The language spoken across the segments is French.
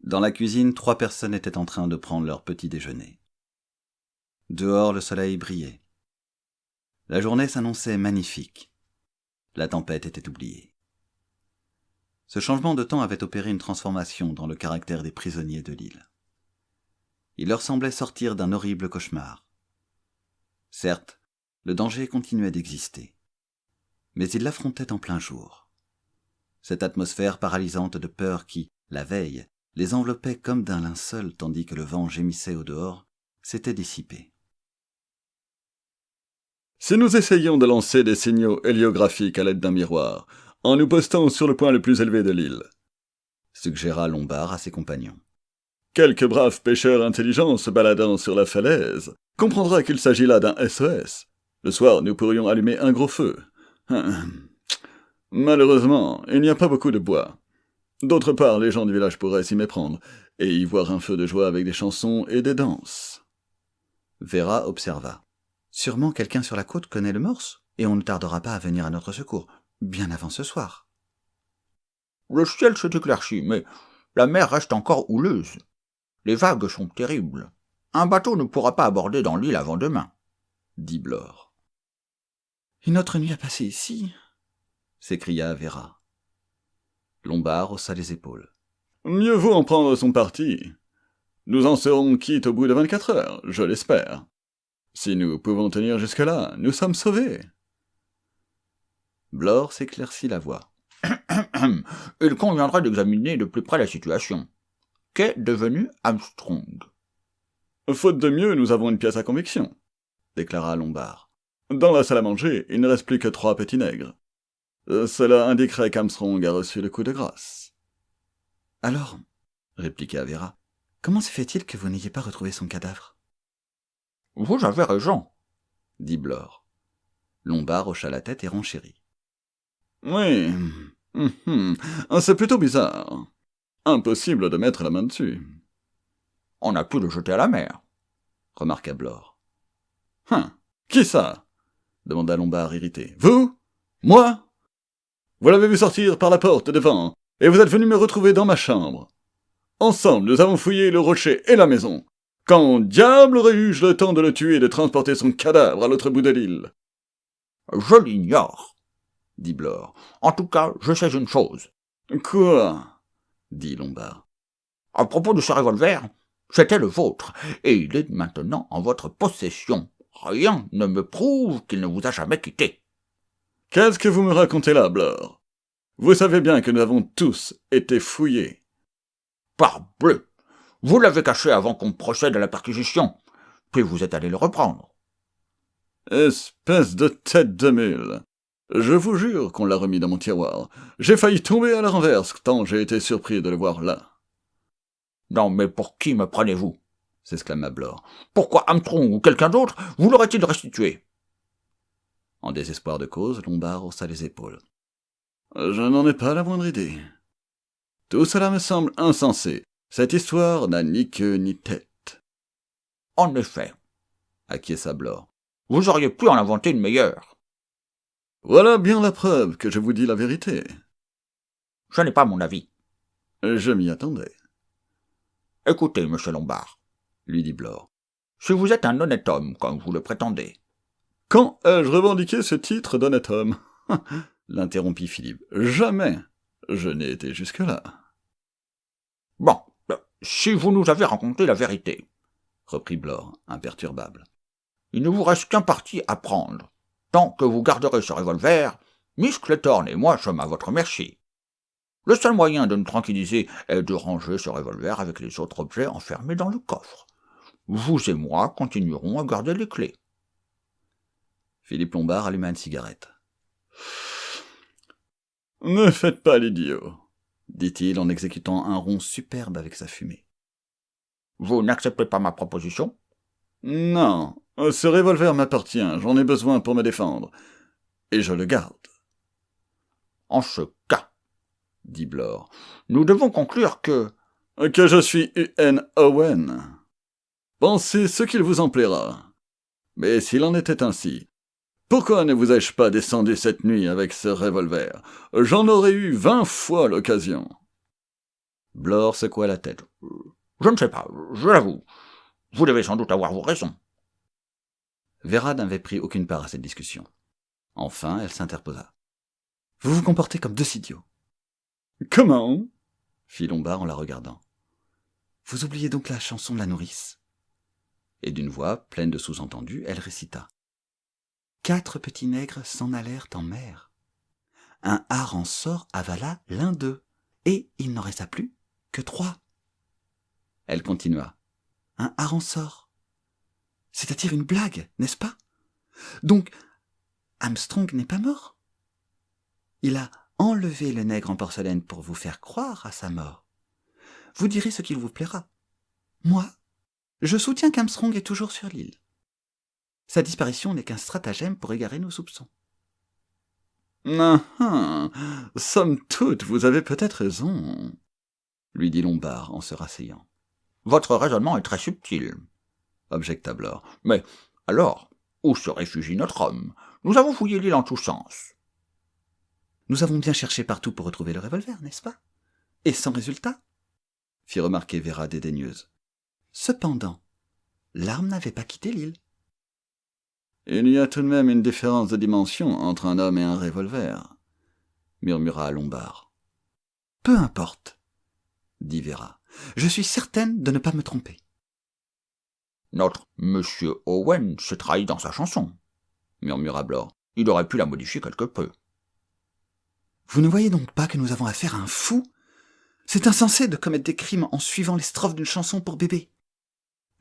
Dans la cuisine, 3 personnes étaient en train de prendre leur petit déjeuner. Dehors, le soleil brillait. La journée s'annonçait magnifique. La tempête était oubliée. Ce changement de temps avait opéré une transformation dans le caractère des prisonniers de l'île. Il leur semblait sortir d'un horrible cauchemar. Certes, le danger continuait d'exister, mais ils l'affrontaient en plein jour. Cette atmosphère paralysante de peur qui, la veille, les enveloppait comme d'un linceul tandis que le vent gémissait au dehors, s'était dissipée. Si nous essayions de lancer des signaux héliographiques à l'aide d'un miroir, en nous postant sur le point le plus élevé de l'île, suggéra Lombard à ses compagnons. Quelques braves pêcheurs intelligents se baladant sur la falaise comprendra qu'il s'agit là d'un SOS. Le soir, nous pourrions allumer un gros feu. Malheureusement, il n'y a pas beaucoup de bois. D'autre part, les gens du village pourraient s'y méprendre, et y voir un feu de joie avec des chansons et des danses. Vera observa. Sûrement quelqu'un sur la côte connaît le morse, et on ne tardera pas à venir à notre secours, bien avant ce soir. Le ciel s'est éclairci, mais la mer reste encore houleuse. Les vagues sont terribles. Un bateau ne pourra pas aborder dans l'île avant demain, dit Blore. Une autre nuit à passer ici, s'écria Vera. Lombard haussa les épaules. Mieux vaut en prendre son parti. Nous en serons quittes au bout de 24 heures, je l'espère. Si nous pouvons tenir jusque-là, nous sommes sauvés. Blore s'éclaircit la voix. Il conviendrait d'examiner de plus près la situation. Qu'est devenu Armstrong? Faute de mieux, nous avons une pièce à conviction, déclara Lombard. Dans la salle à manger, il ne reste plus que 3 petits nègres. Cela indiquerait qu'Armstrong a reçu le coup de grâce. Alors, répliqua Vera, comment se fait-il que vous n'ayez pas retrouvé son cadavre? Vous avez raison, dit Blore. Lombard hocha la tête et renchérit. Oui, c'est plutôt bizarre. Impossible de mettre la main dessus. On a pu le jeter à la mer, remarqua Blore. Qui ça? Demanda Lombard irrité. Vous? Moi? Vous l'avez vu sortir par la porte devant, et vous êtes venu me retrouver dans ma chambre. Ensemble, nous avons fouillé le rocher et la maison. Quand diable aurais-je le temps de le tuer et de transporter son cadavre à l'autre bout de l'île? Je l'ignore, dit Blore. En tout cas, je sais une chose. Quoi? dit Lombard. À propos de ce revolver, c'était le vôtre, et il est maintenant en votre possession. Rien ne me prouve qu'il ne vous a jamais quitté. Qu'est-ce que vous me racontez là, Blore? Vous savez bien que nous avons tous été fouillés. Parbleu! Vous l'avez caché avant qu'on procède à la perquisition, puis vous êtes allé le reprendre. Espèce de tête de mule. Je vous jure qu'on l'a remis dans mon tiroir. J'ai failli tomber à la renverse tant j'ai été surpris de le voir là. Non, mais pour qui me prenez-vous? S'exclama Blore. Pourquoi Armstrong ou quelqu'un d'autre vous l'aurait-il restitué? En désespoir de cause, Lombard haussa les épaules. Je n'en ai pas la moindre idée. Tout cela me semble insensé. Cette histoire n'a ni queue ni tête. En effet, acquiesça Blore. Vous auriez pu en inventer une meilleure. Voilà bien la preuve que je vous dis la vérité. Je n'ai pas mon avis. Je m'y attendais. Écoutez, monsieur Lombard, lui dit Blore. Si vous êtes un honnête homme, comme vous le prétendez. Quand ai-je revendiqué ce titre d'honnête homme? L'interrompit Philippe. Jamais. Je n'ai été jusque-là. Bon, si vous nous avez raconté la vérité, reprit Blore, imperturbable. Il ne vous reste qu'un parti à prendre. Tant que vous garderez ce revolver, Miss Clayton et moi sommes à votre merci. Le seul moyen de nous tranquilliser est de ranger ce revolver avec les autres objets enfermés dans le coffre. Vous et moi continuerons à garder les clés. Philippe Lombard alluma une cigarette. Ne faites pas l'idiot, dit-il en exécutant un rond superbe avec sa fumée. Vous n'acceptez pas ma proposition? Non, ce revolver m'appartient, j'en ai besoin pour me défendre. Et je le garde. En ce cas, dit Blore, nous devons conclure que je suis U.N. Owen. Pensez ce qu'il vous en plaira. Mais s'il en était ainsi, pourquoi ne vous ai-je pas descendu cette nuit avec ce revolver? J'en aurais eu 20 fois l'occasion. Blore secoua la tête. Je ne sais pas, je l'avoue. Vous devez sans doute avoir vos raisons. Vera n'avait pris aucune part à cette discussion. Enfin, elle s'interposa. Vous vous comportez comme deux idiots. Comment? Fit Lombard en la regardant. Vous oubliez donc la chanson de la nourrice? Et d'une voix pleine de sous-entendus, elle récita. 4 petits nègres s'en allèrent en mer. Un hareng sort avala l'un d'eux, et il n'en resta plus que 3. Elle continua. Un hareng sort. C'est-à-dire une blague, n'est-ce pas? Donc, Armstrong n'est pas mort. Il a enlevé le nègre en porcelaine pour vous faire croire à sa mort. Vous direz ce qu'il vous plaira. Moi, je soutiens qu'Armstrong est toujours sur l'île. Sa disparition n'est qu'un stratagème pour égarer nos soupçons. Somme toute, vous avez peut-être raison, lui dit Lombard en se rasseyant. Votre raisonnement est très subtil, objecta Blore. Mais, alors, où se réfugie notre homme? Nous avons fouillé l'île en tous sens. Nous avons bien cherché partout pour retrouver le revolver, n'est-ce pas? Et sans résultat, fit remarquer Vera dédaigneuse. Cependant, l'arme n'avait pas quitté l'île. Il y a tout de même une différence de dimension entre un homme et un revolver, murmura Lombard. Peu importe, dit Vera. Je suis certaine de ne pas me tromper. Notre Monsieur Owen se trahit dans sa chanson, murmura Blore. Il aurait pu la modifier quelque peu. Vous ne voyez donc pas que nous avons affaire à un fou? C'est insensé de commettre des crimes en suivant les strophes d'une chanson pour bébé.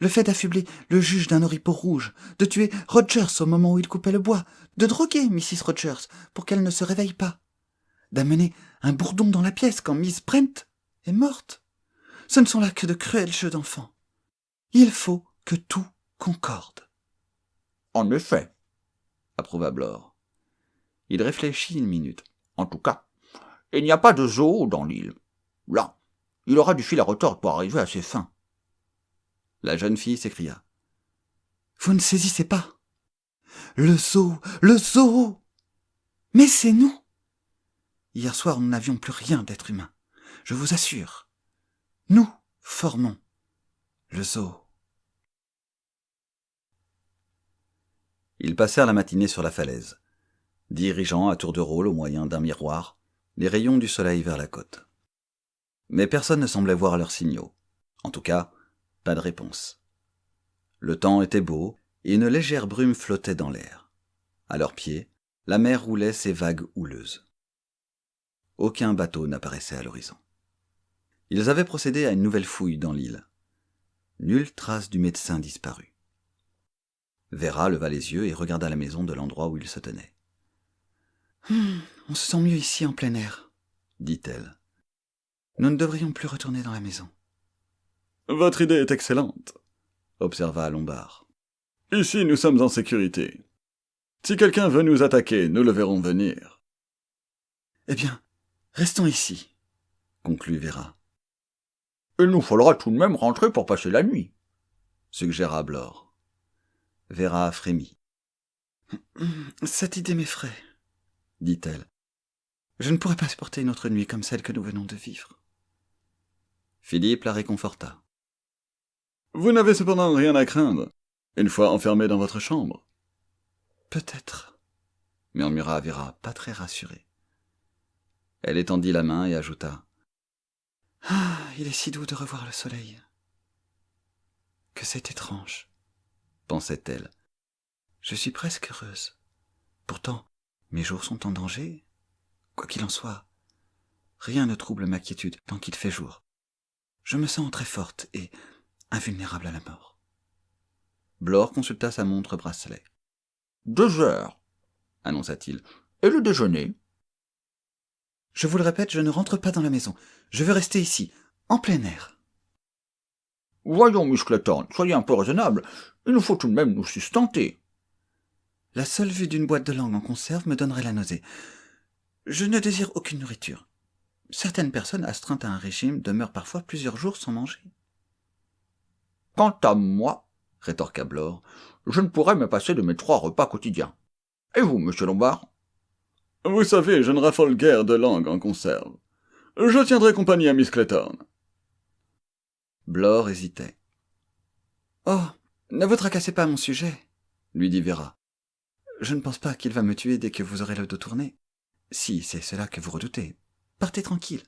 Le fait d'affubler le juge d'un oripeau rouge, de tuer Rogers au moment où il coupait le bois, de droguer Mrs. Rogers pour qu'elle ne se réveille pas, d'amener un bourdon dans la pièce quand Miss Brent est morte. Ce ne sont là que de cruels jeux d'enfants. Il faut que tout concorde. En effet, approuva Blore. Il réfléchit une minute. En tout cas, il n'y a pas de zoo dans l'île. Là, il aura du fil à retordre pour arriver à ses fins. La jeune fille s'écria. Vous ne saisissez pas. Le zoo, le zoo! Mais c'est nous! Hier soir, nous n'avions plus rien d'être humain. Je vous assure. Nous formons le zoo. Ils passèrent la matinée sur la falaise, dirigeant à tour de rôle au moyen d'un miroir les rayons du soleil vers la côte. Mais personne ne semblait voir leurs signaux. En tout cas, pas de réponse. Le temps était beau et une légère brume flottait dans l'air. À leurs pieds, la mer roulait ses vagues houleuses. Aucun bateau n'apparaissait à l'horizon. Ils avaient procédé à une nouvelle fouille dans l'île. Nulle trace du médecin disparu. Vera leva les yeux et regarda la maison de l'endroit où il se tenait. On se sent mieux ici en plein air, dit-elle. Nous ne devrions plus retourner dans la maison. Votre idée est excellente, observa Lombard. Ici, nous sommes en sécurité. Si quelqu'un veut nous attaquer, nous le verrons venir. Eh bien, restons ici, conclut Vera. Il nous faudra tout de même rentrer pour passer la nuit, suggéra Blore. Vera frémit. Cette idée m'effraie, dit-elle. Je ne pourrais pas supporter une autre nuit comme celle que nous venons de vivre. Philippe la réconforta. Vous n'avez cependant rien à craindre, une fois enfermé dans votre chambre. Peut-être, murmura Vera, pas très rassurée. Elle étendit la main et ajouta. Ah, il est si doux de revoir le soleil. Que c'est étrange, pensait-elle. Je suis presque heureuse. Pourtant, mes jours sont en danger. Quoi qu'il en soit, rien ne trouble ma quiétude tant qu'il fait jour. Je me sens très forte et invulnérable à la mort. Blore consulta sa montre bracelet. 2 heures, annonça-t-il. Et le déjeuner? Je vous le répète, je ne rentre pas dans la maison. Je veux rester ici, en plein air. Voyons, Miss Clayton, soyez un peu raisonnable. Il nous faut tout de même nous sustenter. La seule vue d'une boîte de langue en conserve me donnerait la nausée. Je ne désire aucune nourriture. Certaines personnes astreintes à un régime demeurent parfois plusieurs jours sans manger. Quant à moi, rétorqua Blore, je ne pourrais me passer de mes 3 repas quotidiens. Et vous, monsieur Lombard? Vous savez, je ne raffole guère de langue en conserve. Je tiendrai compagnie à Miss Clayton. Blore hésitait. « Oh, ne vous tracassez pas à mon sujet, lui dit Vera. Je ne pense pas qu'il va me tuer dès que vous aurez le dos tourné. Si c'est cela que vous redoutez, partez tranquille. »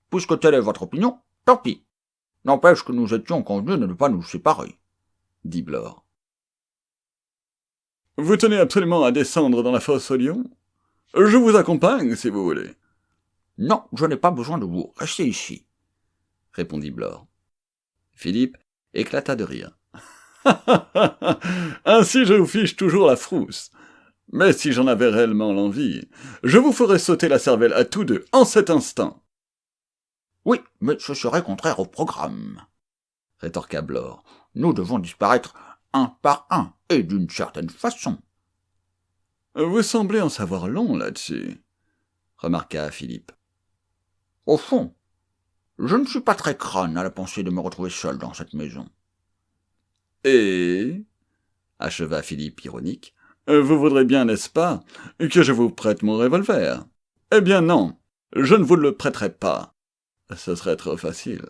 Puisque telle est votre opinion, tant pis. N'empêche que nous étions convenus de ne pas nous séparer, dit Blore. Vous tenez absolument à descendre dans la fosse au lion? Je vous accompagne, si vous voulez. Non, je n'ai pas besoin de vous. Restez ici, répondit Blore. Philippe éclata de rire. Ainsi je vous fiche toujours la frousse. Mais si j'en avais réellement l'envie, je vous ferais sauter la cervelle à tous deux en cet instant. Oui, mais ce serait contraire au programme, rétorqua Blore. Nous devons disparaître un par un, et d'une certaine façon. Vous semblez en savoir long là-dessus, remarqua Philippe. Au fond, je ne suis pas très crâne à la pensée de me retrouver seul dans cette maison. Et, acheva Philippe ironique, vous voudrez bien, n'est-ce pas, que je vous prête mon revolver? Eh bien non, je ne vous le prêterai pas. Ce serait trop facile.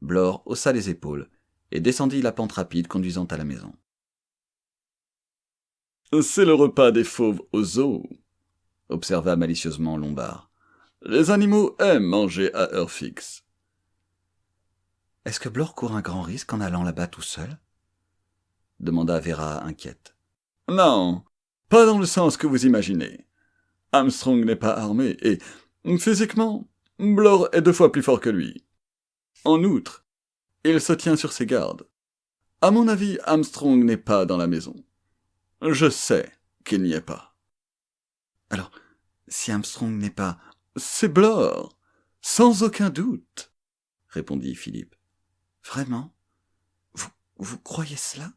Blore haussa les épaules et descendit la pente rapide conduisant à la maison. C'est le repas des fauves au zoo, observa malicieusement Lombard. Les animaux aiment manger à heure fixe. Est-ce que Blore court un grand risque en allant là-bas tout seul? Demanda Vera inquiète. Non, pas dans le sens que vous imaginez. Armstrong n'est pas armé et, physiquement, Blore est 2 fois plus fort que lui. En outre, il se tient sur ses gardes. À mon avis, Armstrong n'est pas dans la maison. Je sais qu'il n'y est pas. Alors, si Armstrong n'est pas... C'est Blore, sans aucun doute, répondit Philippe. Vraiment? Vous croyez cela?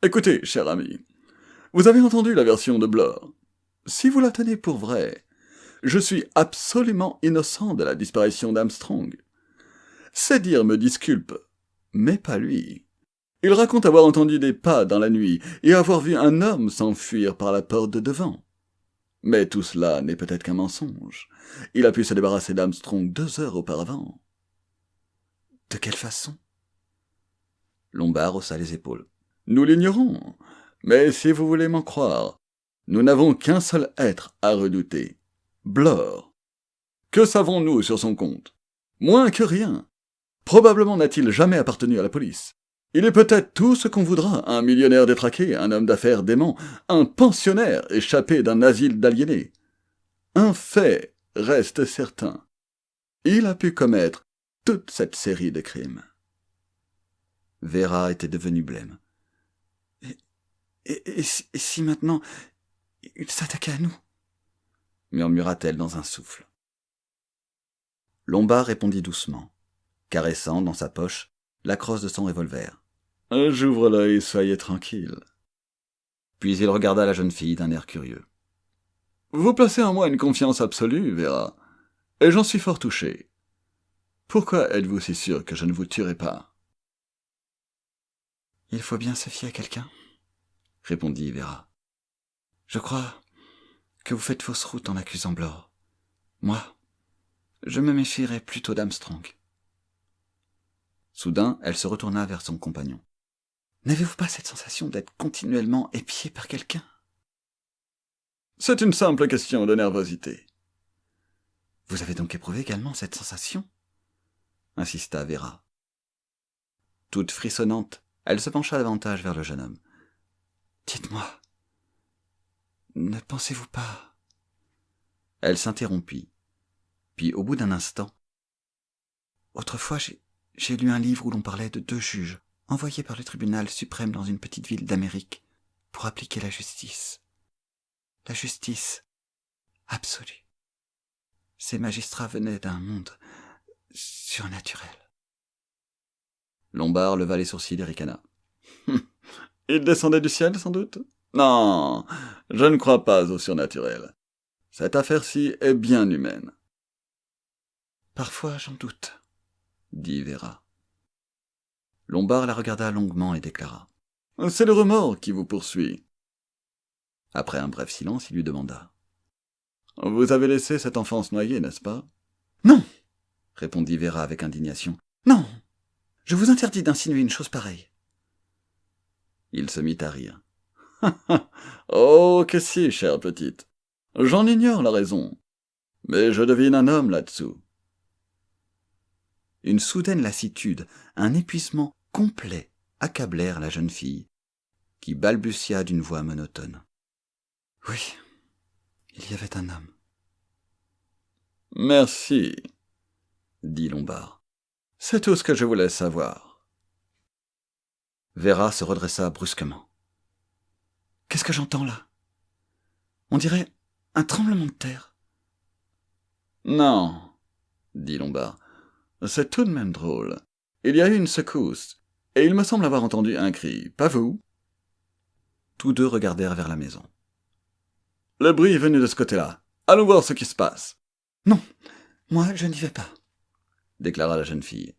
Écoutez, cher ami, vous avez entendu la version de Blore. Si vous la tenez pour vraie, je suis absolument innocent de la disparition d'Armstrong. Ses dires me disculpent, mais pas lui. Il raconte avoir entendu des pas dans la nuit et avoir vu un homme s'enfuir par la porte de devant. Mais tout cela n'est peut-être qu'un mensonge. Il a pu se débarrasser d'Armstrong 2 heures auparavant. De quelle façon? Lombard haussa les épaules. Nous l'ignorons, mais si vous voulez m'en croire, nous n'avons qu'un seul être à redouter, Blore. Que savons-nous sur son compte? Moins que rien. Probablement n'a-t-il jamais appartenu à la police. Il est peut-être tout ce qu'on voudra, un millionnaire détraqué, un homme d'affaires dément, un pensionnaire échappé d'un asile d'aliénés. Un fait reste certain. Il a pu commettre toute cette série de crimes. Vera était devenue blême. Et si maintenant il s'attaquait à nous? Murmura-t-elle dans un souffle. Lombard répondit doucement, caressant dans sa poche la crosse de son revolver. J'ouvre l'œil, soyez tranquille. Puis il regarda la jeune fille d'un air curieux. Vous placez en moi une confiance absolue, Vera, et j'en suis fort touché. Pourquoi êtes-vous si sûr que je ne vous tuerai pas? Il faut bien se fier à quelqu'un, répondit Vera. Je crois que vous faites fausse route en accusant Blore. Moi, je me méfierais plutôt d'Armstrong. Soudain, elle se retourna vers son compagnon. N'avez-vous pas cette sensation d'être continuellement épié par quelqu'un? C'est une simple question de nervosité. Vous avez donc éprouvé également cette sensation? Insista Vera. Toute frissonnante, elle se pencha davantage vers le jeune homme. Dites-moi, ne pensez-vous pas... Elle s'interrompit, puis au bout d'un instant... Autrefois, j'ai lu un livre où l'on parlait de 2 juges envoyés par le tribunal suprême dans une petite ville d'Amérique pour appliquer la justice. La justice absolue. Ces magistrats venaient d'un monde surnaturel. Lombard leva les sourcils et ricana. Ils descendaient du ciel, sans doute? Non, je ne crois pas au surnaturel. Cette affaire-ci est bien humaine. Parfois j'en doute, dit Vera. Lombard la regarda longuement et déclara. C'est le remords qui vous poursuit. Après un bref silence, il lui demanda. Vous avez laissé cette enfance noyée, n'est-ce pas? Non, répondit Vera avec indignation. Non, je vous interdis d'insinuer une chose pareille. Il se mit à rire. Oh, que si, chère petite. J'en ignore la raison. Mais je devine un homme là-dessous. Une soudaine lassitude, un épuisement complet accablèrent la jeune fille, qui balbutia d'une voix monotone. Oui, il y avait un homme. Merci, dit Lombard. C'est tout ce que je voulais savoir. Vera se redressa brusquement. Qu'est-ce que j'entends là? On dirait un tremblement de terre. Non, dit Lombard. C'est tout de même drôle. Il y a eu une secousse, et il me semble avoir entendu un cri, pas vous? Tous deux regardèrent vers la maison. Le bruit est venu de ce côté-là. Allons voir ce qui se passe. Non, moi je n'y vais pas, déclara la jeune fille.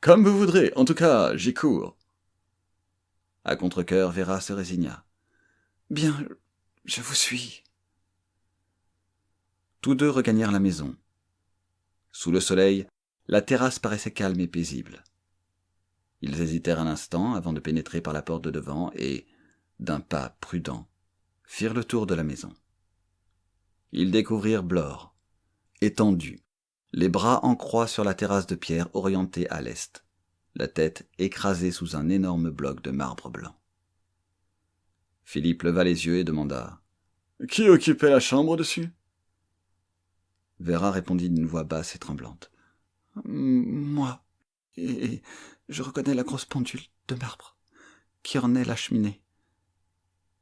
Comme vous voudrez, en tout cas, j'y cours. À contre-cœur, Vera se résigna. Bien, je vous suis. Tous deux regagnèrent la maison. Sous le soleil, la terrasse paraissait calme et paisible. Ils hésitèrent un instant avant de pénétrer par la porte de devant et, d'un pas prudent, firent le tour de la maison. Ils découvrirent Blore, étendu, les bras en croix sur la terrasse de pierre orientée à l'est, la tête écrasée sous un énorme bloc de marbre blanc. Philippe leva les yeux et demanda « Qui occupait la chambre au-dessus » Vera répondit d'une voix basse et tremblante. « Moi, et je reconnais la grosse pendule de marbre qui ornait la cheminée.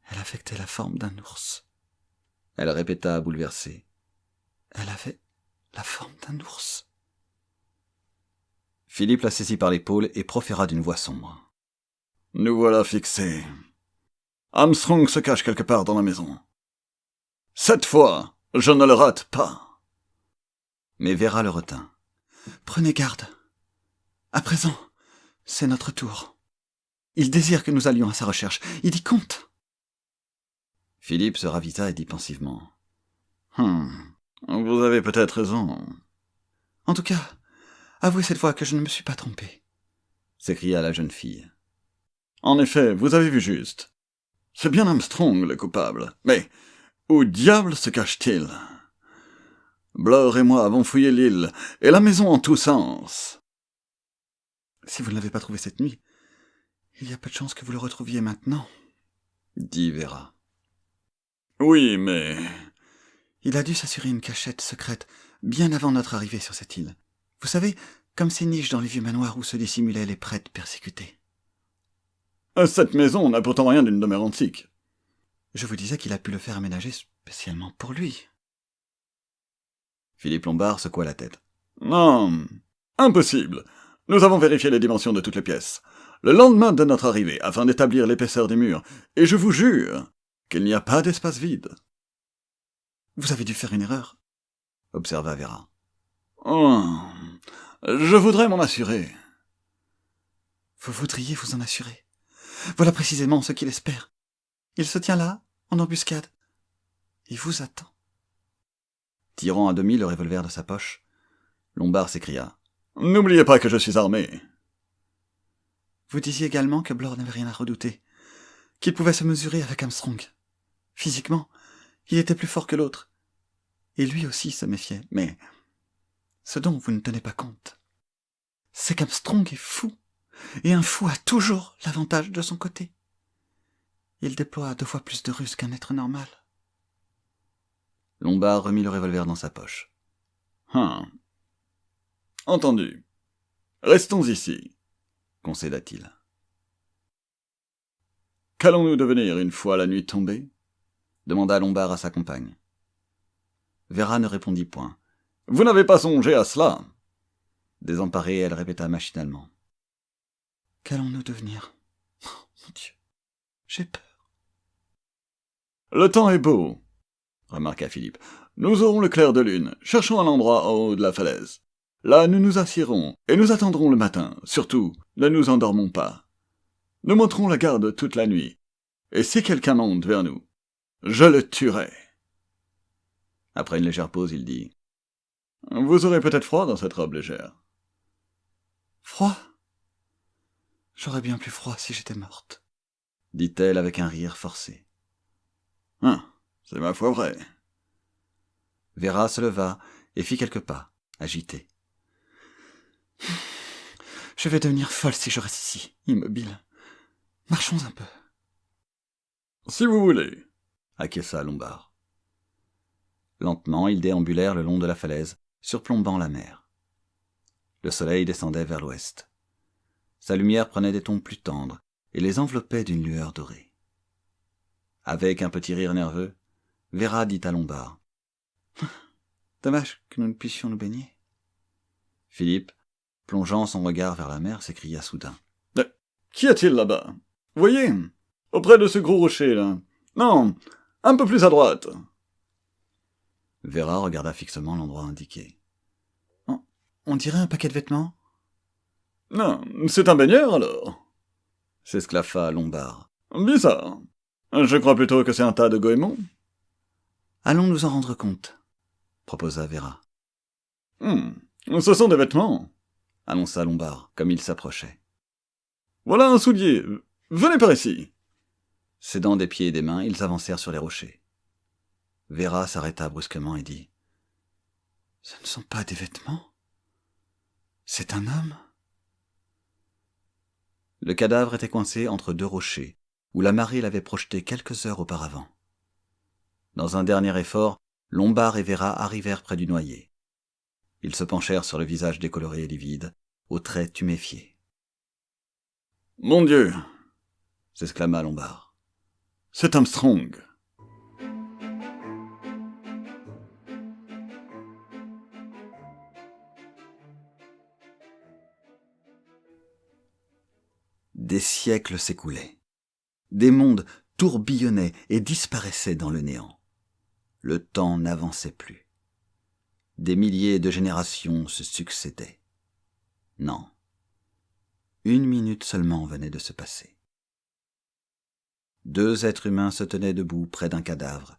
Elle affectait la forme d'un ours. » Elle répéta bouleversée. « Elle avait la forme d'un ours. » Philippe la saisit par l'épaule et proféra d'une voix sombre. « Nous voilà fixés. Armstrong se cache quelque part dans la maison. Cette fois, je ne le rate pas. » Mais Vera le retint. « Prenez garde. À présent, c'est notre tour. Il désire que nous allions à sa recherche. Il y compte. » Philippe se ravisa et dit pensivement. « Vous avez peut-être raison. »« En tout cas, avouez cette fois que je ne me suis pas trompé, » s'écria la jeune fille. « En effet, vous avez vu juste. C'est bien Armstrong le coupable. Mais où diable se cache-t-il ? Blore et moi avons fouillé l'île et la maison en tous sens. » « Si vous ne l'avez pas trouvé cette nuit, il y a peu de chances que vous le retrouviez maintenant, » dit Vera. « Oui, mais... » Il a dû s'assurer une cachette secrète bien avant notre arrivée sur cette île. Vous savez, comme ces niches dans les vieux manoirs où se dissimulaient les prêtres persécutés. Cette maison n'a pourtant rien d'une demeure antique. Je vous disais qu'il a pu le faire aménager spécialement pour lui. Philippe Lombard secoua la tête. Non, impossible. Nous avons vérifié les dimensions de toutes les pièces, le lendemain de notre arrivée, afin d'établir l'épaisseur des murs, et je vous jure qu'il n'y a pas d'espace vide. Vous avez dû faire une erreur, observa Vera. Oh, je voudrais m'en assurer. Vous voudriez vous en assurer. Voilà précisément ce qu'il espère. Il se tient là, en embuscade. Il vous attend. Tirant à demi le revolver de sa poche, Lombard s'écria. « N'oubliez pas que je suis armé. » Vous disiez également que Blore n'avait rien à redouter, qu'il pouvait se mesurer avec Armstrong. Physiquement, il était plus fort que l'autre, et lui aussi se méfiait. Mais ce dont vous ne tenez pas compte, c'est qu'Armstrong est fou, et un fou a toujours l'avantage de son côté. Il déploie 2 fois plus de ruse qu'un être normal. Lombard remit le revolver dans sa poche. Entendu. Restons ici, concéda-t-il. Qu'allons-nous devenir une fois la nuit tombée ? Demanda Lombard à sa compagne. Vera ne répondit point. Vous n'avez pas songé à cela ? Désemparée, elle répéta machinalement. Qu'allons-nous devenir ? Oh, mon Dieu, j'ai peur. Le temps est beau, remarqua Philippe. Nous aurons le clair de lune. Cherchons un endroit en haut de la falaise. Là, nous nous assiérons et nous attendrons le matin. Surtout, ne nous endormons pas. Nous monterons la garde toute la nuit. Et si quelqu'un monte vers nous, je le tuerai. Après une légère pause, il dit Vous aurez peut-être froid dans cette robe légère. Froid? J'aurais bien plus froid si j'étais morte, dit-elle avec un rire forcé. C'est ma foi vrai. Vera se leva et fit quelques pas, agitée. Je vais devenir folle si je reste ici, immobile. Marchons un peu. Si vous voulez, acquiesça Lombard. Lentement, ils déambulèrent le long de la falaise, surplombant la mer. Le soleil descendait vers l'ouest. Sa lumière prenait des tons plus tendres et les enveloppait d'une lueur dorée. Avec un petit rire nerveux, Vera dit à Lombard. Dommage que nous ne puissions nous baigner. Philippe, plongeant son regard vers la mer, s'écria soudain. Qu'y a-t-il là-bas? Voyez, auprès de ce gros rocher, là. Non, un peu plus à droite. Vera regarda fixement l'endroit indiqué. On dirait un paquet de vêtements? Non, c'est un baigneur, alors? S'esclaffa Lombard. Bizarre. Je crois plutôt que c'est un tas de goémons. Allons nous en rendre compte, proposa Vera. Ce sont des vêtements, annonça Lombard, comme il s'approchait. Voilà un soulier. Venez par ici. S'aidant des pieds et des mains, ils avancèrent sur les rochers. Vera s'arrêta brusquement et dit. Ce ne sont pas des vêtements? C'est un homme? Le cadavre était coincé entre deux rochers, où la marée l'avait projeté quelques heures auparavant. Dans un dernier effort, Lombard et Vera arrivèrent près du noyer. Ils se penchèrent sur le visage décoloré et livide, aux traits tuméfiés. « Mon Dieu !» s'exclama Lombard. « C'est Armstrong !» Des siècles s'écoulaient. Des mondes tourbillonnaient et disparaissaient dans le néant. Le temps n'avançait plus. Des milliers de générations se succédaient. Non. 1 minute seulement venait de se passer. 2 êtres humains se tenaient debout près d'un cadavre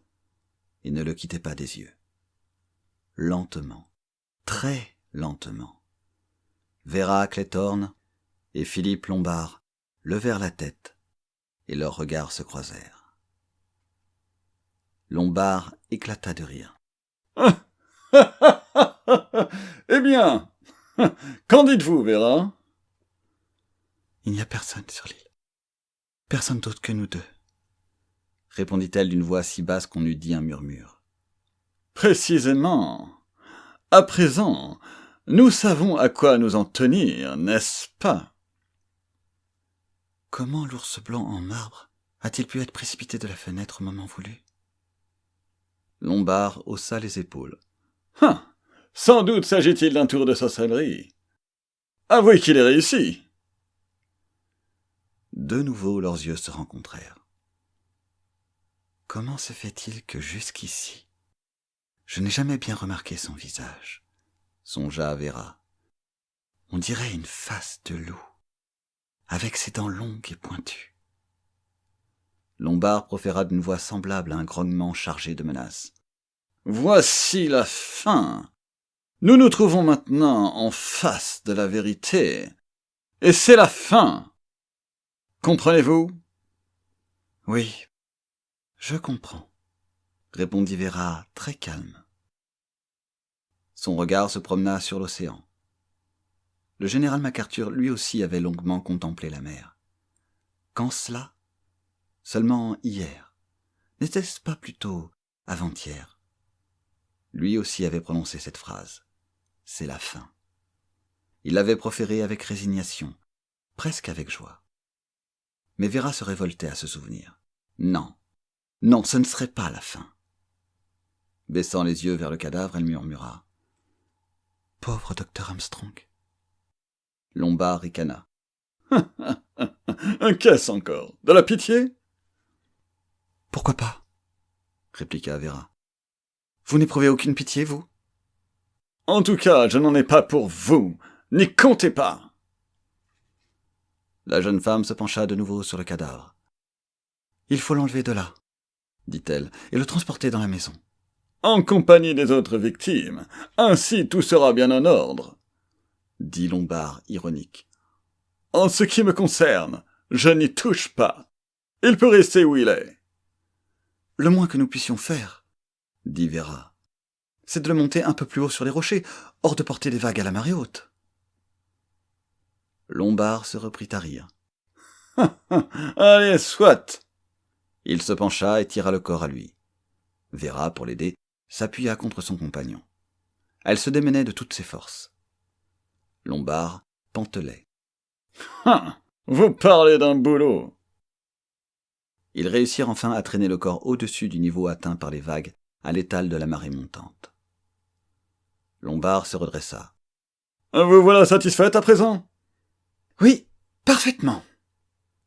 et ne le quittaient pas des yeux. Lentement, très lentement, Vera Claythorne et Philippe Lombard levèrent la tête et leurs regards se croisèrent. Lombard éclata de rire. Eh bien, qu'en dites-vous, Vera? Il n'y a personne sur l'île. Personne d'autre que nous deux, répondit-elle d'une voix si basse qu'on eût dit un murmure. Précisément. À présent, nous savons à quoi nous en tenir, n'est-ce pas? Comment l'ours blanc en marbre a-t-il pu être précipité de la fenêtre au moment voulu? Lombard haussa les épaules. Sans doute s'agit-il d'un tour de sorcellerie. Avouez qu'il est réussi. De nouveau, leurs yeux se rencontrèrent. Comment se fait-il que jusqu'ici, je n'ai jamais bien remarqué son visage, songea Vera. On dirait une face de loup, avec ses dents longues et pointues. Lombard proféra d'une voix semblable à un grognement chargé de menaces. Voici la fin. Nous nous trouvons maintenant en face de la vérité. Et c'est la fin. Comprenez-vous? Oui, je comprends, répondit Vera très calme. Son regard se promena sur l'océan. Le général MacArthur lui aussi avait longuement contemplé la mer. Quand cela? Seulement hier. N'était-ce pas plutôt avant-hier? Lui aussi avait prononcé cette phrase. C'est la fin. Il l'avait proférée avec résignation, presque avec joie. Mais Vera se révoltait à ce souvenir. Non, non, ce ne serait pas la fin. Baissant les yeux vers le cadavre, elle murmura. « Pauvre docteur Armstrong !» Lombard ricana. Qu'est-ce encore? De la pitié? Pourquoi pas? Répliqua Vera. Vous n'éprouvez aucune pitié, vous? En tout cas, je n'en ai pas pour vous. N'y comptez pas. La jeune femme se pencha de nouveau sur le cadavre. Il faut l'enlever de là, dit-elle, et le transporter dans la maison. en compagnie des autres victimes. Ainsi tout sera bien en ordre, dit Lombard ironique. En ce qui me concerne, je n'y touche pas. Il peut rester où il est. Le moins que nous puissions faire, dit Véra, c'est de le monter un peu plus haut sur les rochers, hors de portée des vagues à la marée haute. Lombard se reprit à rire. Allez, soit. Il se pencha et tira le corps à lui. Véra, pour l'aider, s'appuya contre son compagnon. Elle se démenait de toutes ses forces. Lombard pantelait. Vous parlez d'un boulot. Ils réussirent enfin à traîner le corps au-dessus du niveau atteint par les vagues à l'étal de la marée montante. Lombard se redressa. Vous voilà satisfaite à présent? Oui, parfaitement.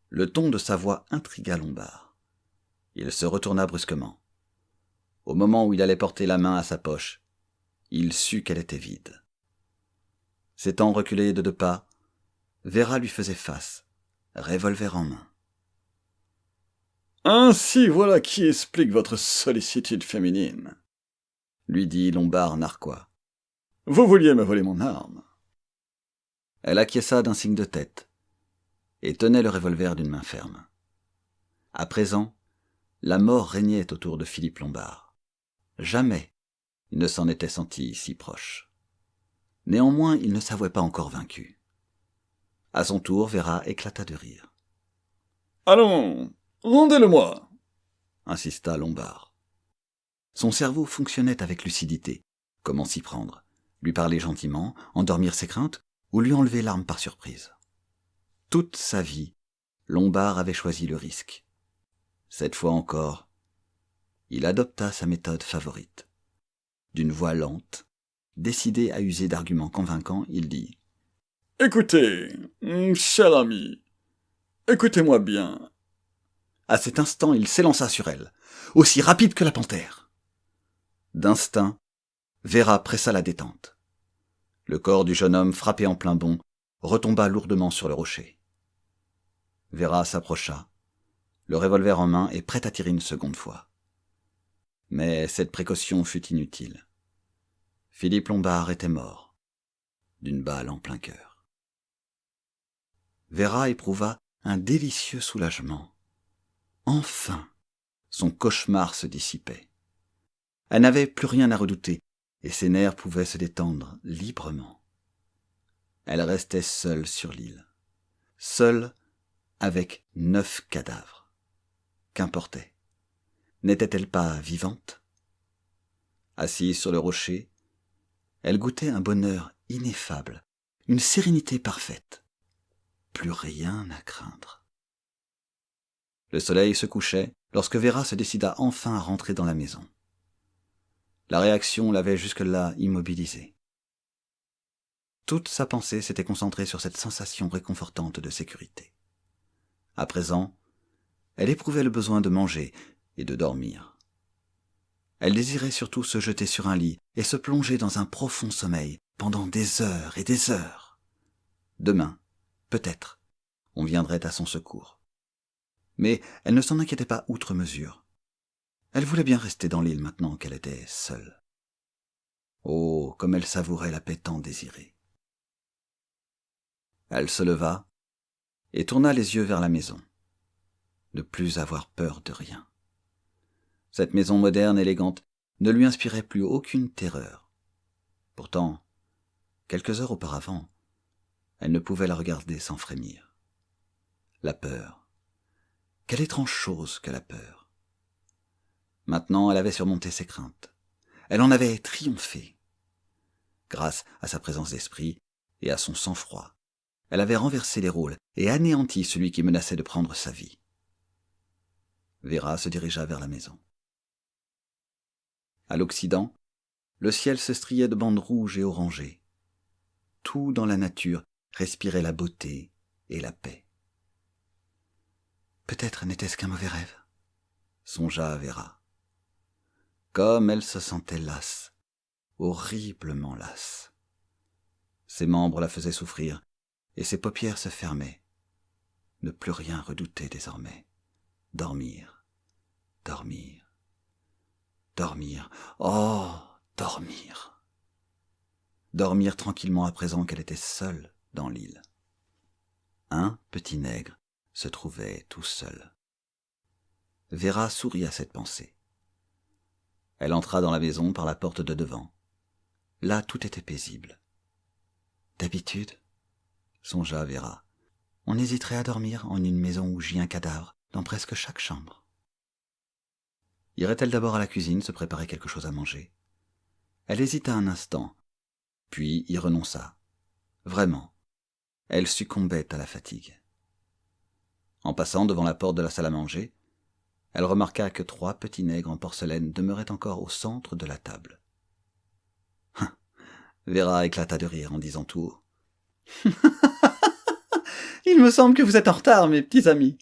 Le ton de sa voix intrigua Lombard. Il se retourna brusquement. Au moment où il allait porter la main à sa poche, il sut qu'elle était vide. S'étant reculé de 2 pas, Véra lui faisait face, revolver en main. Ainsi voilà qui explique votre sollicitude féminine, lui dit Lombard narquois. Vous vouliez me voler mon arme. Elle acquiesça d'un signe de tête et tenait le revolver d'une main ferme. À présent, la mort régnait autour de Philippe Lombard. Jamais il ne s'en était senti si proche. Néanmoins, il ne s'avouait pas encore vaincu. À son tour, Véra éclata de rire. Allons, rendez-le-moi, insista Lombard. Son cerveau fonctionnait avec lucidité. Comment s'y prendre? Lui parler gentiment, endormir ses craintes, ou lui enlever l'arme par surprise? Toute sa vie, Lombard avait choisi le risque. Cette fois encore, il adopta sa méthode favorite. D'une voix lente, décidé à user d'arguments convaincants, il dit « Écoutez, cher ami, écoutez-moi bien. » À cet instant, il s'élança sur elle, aussi rapide que la panthère. D'instinct, Véra pressa la détente. Le corps du jeune homme, frappé en plein bond, retomba lourdement sur le rocher. Véra s'approcha, le revolver en main et prête à tirer une seconde fois. Mais cette précaution fut inutile. Philippe Lombard était mort, d'une balle en plein cœur. Véra éprouva un délicieux soulagement. Enfin, son cauchemar se dissipait. Elle n'avait plus rien à redouter, et ses nerfs pouvaient se détendre librement. Elle restait seule sur l'île, seule avec 9 cadavres. Qu'importait? N'était-elle pas vivante? Assise sur le rocher, elle goûtait un bonheur ineffable, une sérénité parfaite. Plus rien à craindre. Le soleil se couchait lorsque Véra se décida enfin à rentrer dans la maison. La réaction l'avait jusque-là immobilisée. Toute sa pensée s'était concentrée sur cette sensation réconfortante de sécurité. À présent, elle éprouvait le besoin de manger et de dormir. Elle désirait surtout se jeter sur un lit et se plonger dans un profond sommeil pendant des heures et des heures. Demain, peut-être, on viendrait à son secours. Mais elle ne s'en inquiétait pas outre mesure. Elle voulait bien rester dans l'île maintenant qu'elle était seule. Oh, comme elle savourait la paix tant désirée. Elle se leva et tourna les yeux vers la maison. Ne plus avoir peur de rien. Cette maison moderne, élégante, ne lui inspirait plus aucune terreur. Pourtant, quelques heures auparavant, elle ne pouvait la regarder sans frémir. La peur. Quelle étrange chose que la peur. Maintenant, elle avait surmonté ses craintes. Elle en avait triomphé. Grâce à sa présence d'esprit et à son sang-froid, elle avait renversé les rôles et anéanti celui qui menaçait de prendre sa vie. Véra se dirigea vers la maison. À l'Occident, le ciel se striait de bandes rouges et orangées. Tout dans la nature respirait la beauté et la paix. Peut-être n'était-ce qu'un mauvais rêve, songea Véra. Comme elle se sentait lasse, horriblement lasse. Ses membres la faisaient souffrir, et ses paupières se fermaient. Ne plus rien redouter désormais. Dormir, dormir, Dormir. Oh, dormir. Dormir tranquillement à présent qu'elle était seule dans l'île. Un petit nègre se trouvait tout seul. Véra sourit à cette pensée. Elle entra dans la maison par la porte de devant. Là, tout était paisible. D'habitude, songea Véra, on hésiterait à dormir en une maison où gît un cadavre dans presque chaque chambre. Irait-elle d'abord à la cuisine se préparer quelque chose à manger? Elle hésita un instant, puis y renonça. Vraiment, elle succombait à la fatigue. En passant devant la porte de la salle à manger, elle remarqua que 3 petits nègres en porcelaine demeuraient encore au centre de la table. Véra éclata de rire en disant tout haut. « Il me semble que vous êtes en retard, mes petits amis. »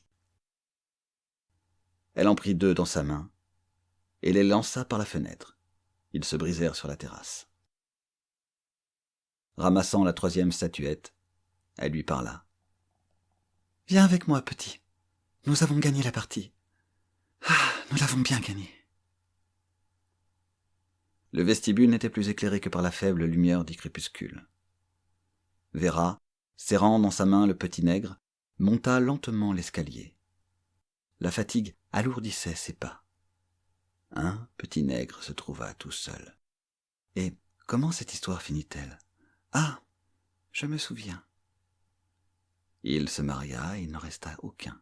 Elle en prit 2 dans sa main et les lança par la fenêtre. Ils se brisèrent sur la terrasse. Ramassant la 3e statuette, elle lui parla. « Viens avec moi, petit. Nous avons gagné la partie. Ah, nous l'avons bien gagnée. » Le vestibule n'était plus éclairé que par la faible lumière du crépuscule. Véra, serrant dans sa main le petit nègre, monta lentement l'escalier. La fatigue alourdissait ses pas. Un petit nègre se trouva tout seul. Et comment cette histoire finit-elle? Ah, je me souviens. Il se maria et il n'en resta aucun.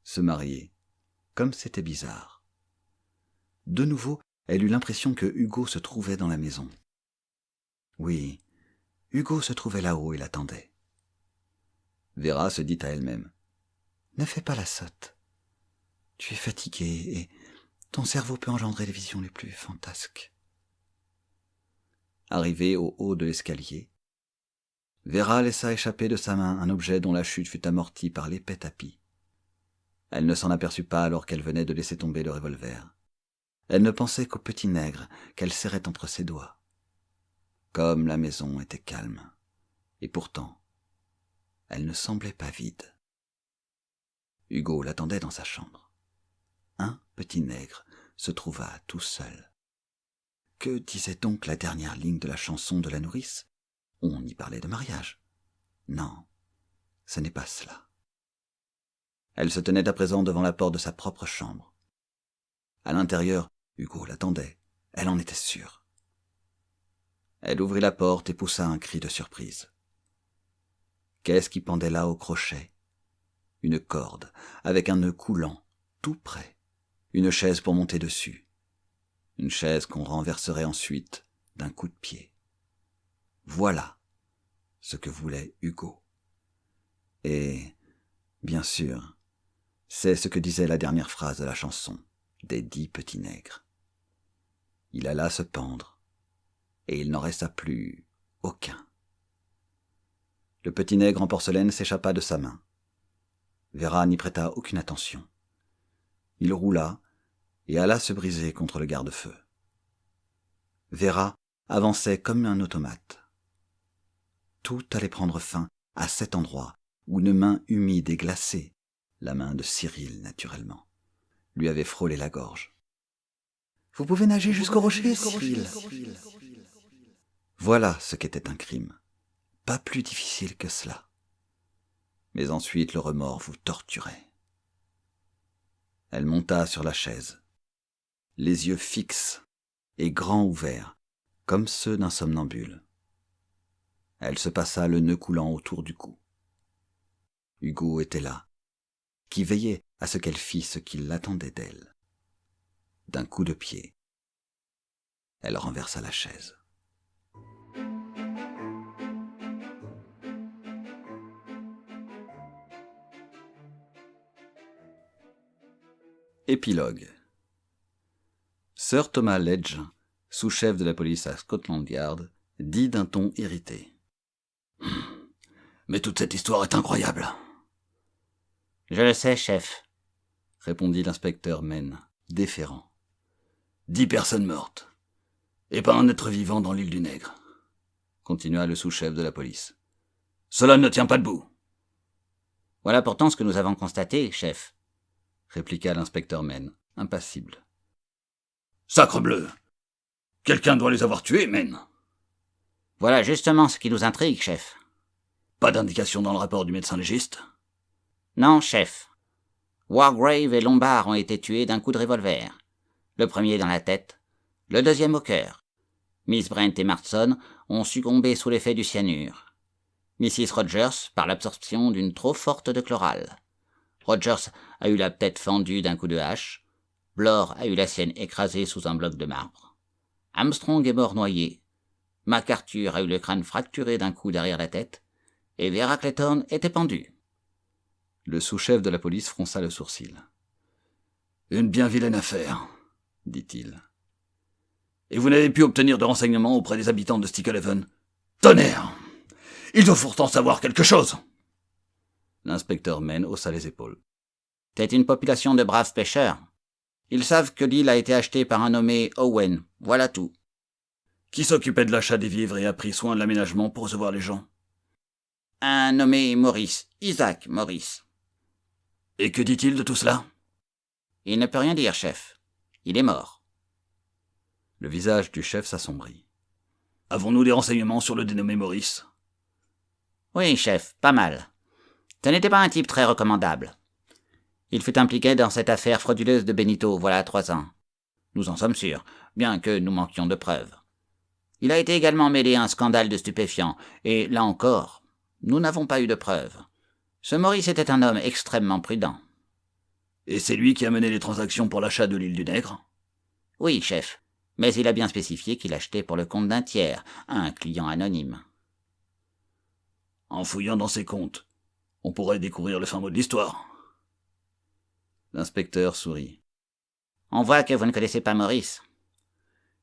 Se marier, comme c'était bizarre. De nouveau, elle eut l'impression que Hugo se trouvait dans la maison. Oui, Hugo se trouvait là-haut et l'attendait. Véra se dit à elle-même. Ne fais pas la sotte. Tu es fatiguée et ton cerveau peut engendrer les visions les plus fantasques. Arrivée au haut de l'escalier, Véra laissa échapper de sa main un objet dont la chute fut amortie par l'épais tapis. Elle ne s'en aperçut pas alors qu'elle venait de laisser tomber le revolver. Elle ne pensait qu'au petit nègre qu'elle serrait entre ses doigts. Comme la maison était calme, et pourtant, elle ne semblait pas vide. Hugo l'attendait dans sa chambre. Un petit nègre se trouva tout seul. Que disait donc la dernière ligne de la chanson de la nourrice? On y parlait de mariage. Non, ce n'est pas cela. Elle se tenait à présent devant la porte de sa propre chambre. À l'intérieur, Hugo l'attendait, elle en était sûre. Elle ouvrit la porte et poussa un cri de surprise. Qu'est-ce qui pendait là au crochet? Une corde, avec un nœud coulant, tout près. Une chaise pour monter dessus. Une chaise qu'on renverserait ensuite d'un coup de pied. Voilà ce que voulait Hugo. Et, bien sûr, c'est ce que disait la dernière phrase de la chanson, des 10 petits nègres. Il alla se pendre, et il n'en resta plus aucun. Le petit nègre en porcelaine s'échappa de sa main. Véra n'y prêta aucune attention. Il roula et alla se briser contre le garde-feu. Véra avançait comme un automate. Tout allait prendre fin à cet endroit où une main humide et glacée, la main de Cyril naturellement, lui avait frôlé la gorge. « Vous pouvez nager jusqu'au rocher, Cyril. » Voilà ce qu'était un crime. Pas plus difficile que cela. Mais ensuite le remords vous torturait. Elle monta sur la chaise, les yeux fixes et grands ouverts, comme ceux d'un somnambule. Elle se passa le nœud coulant autour du cou. Hugo était là, qui veillait à ce qu'elle fît ce qu'il attendait d'elle. D'un coup de pied, elle renversa la chaise. Épilogue. Sir Thomas Ledge, sous-chef de la police à Scotland Yard, dit d'un ton irrité. « Mais toute cette histoire est incroyable. »« Je le sais, chef, » répondit l'inspecteur Maine, déférent. 10 personnes mortes, et pas un être vivant dans l'île du Nègre, continua le sous-chef de la police. Cela ne tient pas debout. Voilà pourtant ce que nous avons constaté, chef, répliqua l'inspecteur Maine, impassible. Sacrebleu! Quelqu'un doit les avoir tués, men. Voilà justement ce qui nous intrigue, chef. Pas d'indication dans le rapport du médecin légiste? Non, chef. Wargrave et Lombard ont été tués d'un coup de revolver. Le premier dans la tête, le deuxième au cœur. Miss Brent et Marston ont succombé sous l'effet du cyanure. Mrs. Rogers par l'absorption d'une trop forte de chloral. Rogers a eu la tête fendue d'un coup de hache. Blore a eu la sienne écrasée sous un bloc de marbre. Armstrong est mort noyé. MacArthur a eu le crâne fracturé d'un coup derrière la tête. Et Vera Clayton était pendue. Le sous-chef de la police fronça le sourcil. Une bien vilaine affaire, dit-il. Et vous n'avez pu obtenir de renseignements auprès des habitants de Sticklehaven? Tonnerre! Ils doivent pourtant savoir quelque chose! L'inspecteur Maine haussa les épaules. C'est une population de braves pêcheurs. Ils savent que l'île a été achetée par un nommé Owen. Voilà tout. Qui s'occupait de l'achat des vivres et a pris soin de l'aménagement pour recevoir les gens? Un nommé Maurice. Isaac Maurice. Et que dit-il de tout cela? Il ne peut rien dire, chef. Il est mort. Le visage du chef s'assombrit. Avons-nous des renseignements sur le dénommé Maurice? Oui, chef, pas mal. Ce n'était pas un type très recommandable. Il fut impliqué dans cette affaire frauduleuse de Benito, voilà 3 ans. Nous en sommes sûrs, bien que nous manquions de preuves. Il a été également mêlé à un scandale de stupéfiants, et là encore, nous n'avons pas eu de preuves. Ce Maurice était un homme extrêmement prudent. Et c'est lui qui a mené les transactions pour l'achat de l'île du Nègre? Oui, chef, mais il a bien spécifié qu'il achetait pour le compte d'un tiers, un client anonyme. En fouillant dans ses comptes, on pourrait découvrir le fin mot de l'histoire. L'inspecteur sourit. On voit que vous ne connaissez pas Maurice.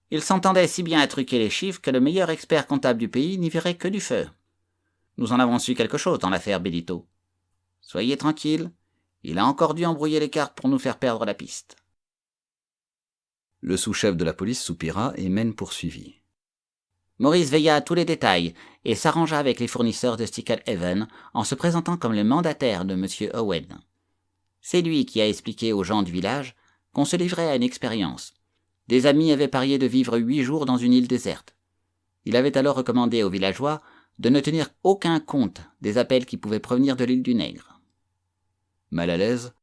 Il s'entendait si bien à truquer les chiffres que le meilleur expert comptable du pays n'y verrait que du feu. Nous en avons su quelque chose dans l'affaire Benito. Soyez tranquille, il a encore dû embrouiller les cartes pour nous faire perdre la piste. Le sous-chef de la police soupira et Maine poursuivit. Maurice veilla à tous les détails et s'arrangea avec les fournisseurs de Sticklehaven en se présentant comme le mandataire de M. Owen. C'est lui qui a expliqué aux gens du village qu'on se livrait à une expérience. Des amis avaient parié de vivre 8 jours dans une île déserte. Il avait alors recommandé aux villageois de ne tenir aucun compte des appels qui pouvaient provenir de l'île du Nègre. Mal à l'aise,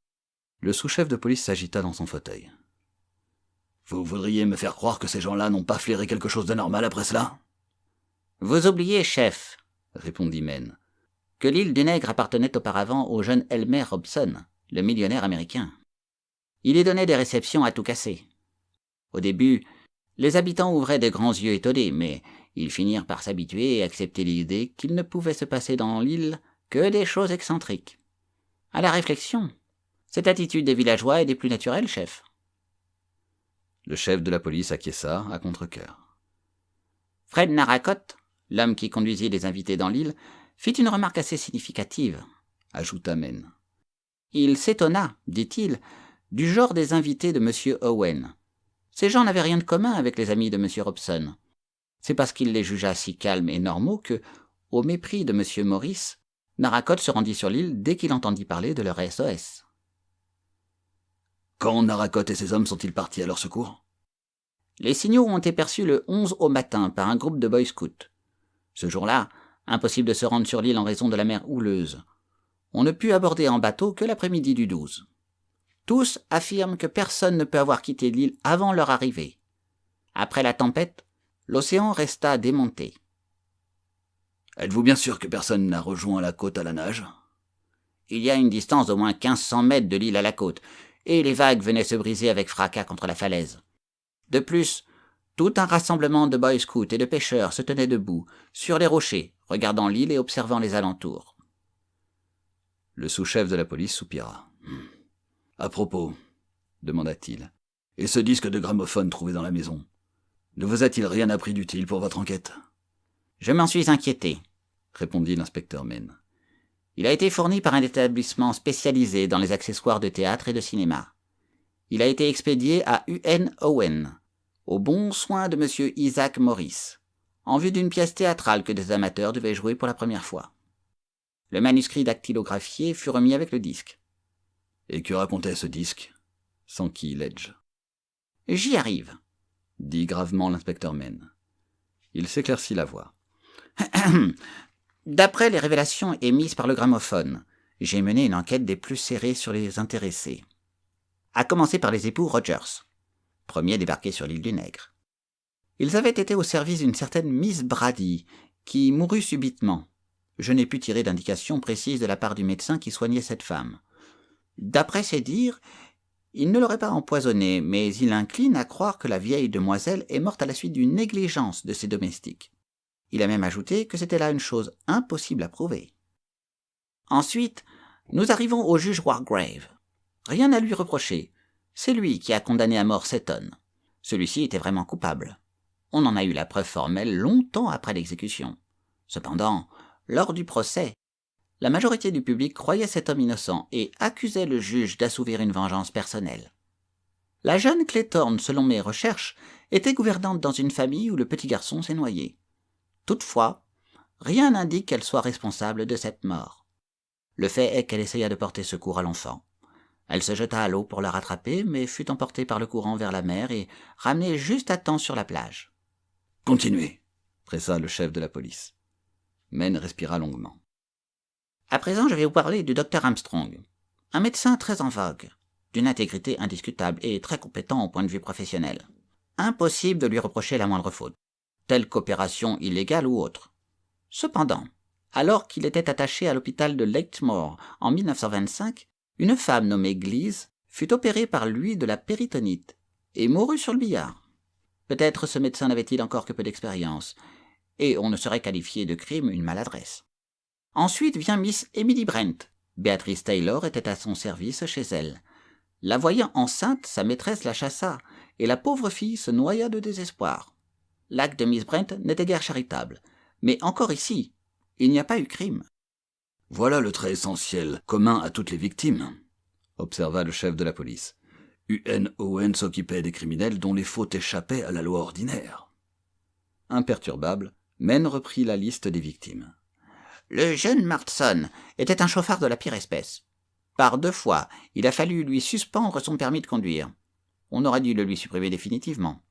le sous-chef de police s'agita dans son fauteuil. Vous voudriez me faire croire que ces gens-là n'ont pas flairé quelque chose de normal après cela? Vous oubliez, chef, répondit Maine, que l'île du Nègre appartenait auparavant au jeune Elmer Robson, le millionnaire américain. Il y donnait des réceptions à tout casser. Au début, les habitants ouvraient de grands yeux étonnés, mais ils finirent par s'habituer et accepter l'idée qu'il ne pouvait se passer dans l'île que des choses excentriques. À la réflexion, cette attitude des villageois est des plus naturelles, chef. Le chef de la police acquiesça à contre-cœur. Fred Narracott, l'homme qui conduisit les invités dans l'île, fit une remarque assez significative, ajouta Maine. Il s'étonna, dit-il, du genre des invités de M. Owen. Ces gens n'avaient rien de commun avec les amis de M. Robson. C'est parce qu'il les jugea si calmes et normaux que, au mépris de M. Maurice, Narracott se rendit sur l'île dès qu'il entendit parler de leur SOS. Quand Narracott et ses hommes sont-ils partis à leur secours? Les signaux ont été perçus le 11 au matin par un groupe de boy scouts. Ce jour-là, impossible de se rendre sur l'île en raison de la mer houleuse. On ne put aborder en bateau que l'après-midi du 12. Tous affirment que personne ne peut avoir quitté l'île avant leur arrivée. Après la tempête, l'océan resta démonté. Êtes-vous bien sûr que personne n'a rejoint la côte à la nage? Il y a une distance d'au moins 1500 mètres de l'île à la côte, et les vagues venaient se briser avec fracas contre la falaise. De plus, tout un rassemblement de boy scouts et de pêcheurs se tenait debout, sur les rochers, regardant l'île et observant les alentours. Le sous-chef de la police soupira. « À propos, demanda-t-il, et ce disque de gramophone trouvé dans la maison, ne vous a-t-il rien appris d'utile pour votre enquête? » Je m'en suis inquiété, répondit l'inspecteur Maine. Il a été fourni par un établissement spécialisé dans les accessoires de théâtre et de cinéma. Il a été expédié à U.N. Owen, au bon soin de M. Isaac Maurice, en vue d'une pièce théâtrale que des amateurs devaient jouer pour la première fois. Le manuscrit dactylographié fut remis avec le disque. Et que racontait ce disque? S'enquit Ledge. J'y arrive, dit gravement l'inspecteur Men. Il s'éclaircit la voix. D'après les révélations émises par le gramophone, j'ai mené une enquête des plus serrées sur les intéressés. À commencer par les époux Rogers, premiers débarqués sur l'île du Nègre. Ils avaient été au service d'une certaine Miss Brady, qui mourut subitement. Je n'ai pu tirer d'indications précises de la part du médecin qui soignait cette femme. D'après ses dires, il ne l'aurait pas empoisonnée, mais il incline à croire que la vieille demoiselle est morte à la suite d'une négligence de ses domestiques. Il a même ajouté que c'était là une chose impossible à prouver. Ensuite, nous arrivons au juge Wargrave. Rien à lui reprocher. C'est lui qui a condamné à mort Seton. Celui-ci était vraiment coupable. On en a eu la preuve formelle longtemps après l'exécution. Cependant, lors du procès, la majorité du public croyait cet homme innocent et accusait le juge d'assouvir une vengeance personnelle. La jeune Claythorne, selon mes recherches, était gouvernante dans une famille où le petit garçon s'est noyé. Toutefois, rien n'indique qu'elle soit responsable de cette mort. Le fait est qu'elle essaya de porter secours à l'enfant. Elle se jeta à l'eau pour la rattraper, mais fut emportée par le courant vers la mer et ramenée juste à temps sur la plage. « Continuez », pressa le chef de la police. Men respira longuement. À présent, je vais vous parler du docteur Armstrong, un médecin très en vogue, d'une intégrité indiscutable et très compétent au point de vue professionnel. Impossible de lui reprocher la moindre faute, telle qu'opération illégale ou autre. Cependant, alors qu'il était attaché à l'hôpital de Lakemoor en 1925, une femme nommée Glees fut opérée par lui de la péritonite et mourut sur le billard. Peut-être ce médecin n'avait-il encore que peu d'expérience, et on ne saurait qualifier de crime une maladresse. Ensuite vient Miss Emily Brent. Béatrice Taylor était à son service chez elle. La voyant enceinte, sa maîtresse la chassa, et la pauvre fille se noya de désespoir. L'acte de Miss Brent n'était guère charitable, mais encore ici, il n'y a pas eu crime. « Voilà le trait essentiel, commun à toutes les victimes, » observa le chef de la police. UN s'occupait des criminels dont les fautes échappaient à la loi ordinaire. Imperturbable, Men reprit la liste des victimes. Le jeune Marston était un chauffard de la pire espèce. Par 2 fois, il a fallu lui suspendre son permis de conduire. On aurait dû le lui supprimer définitivement.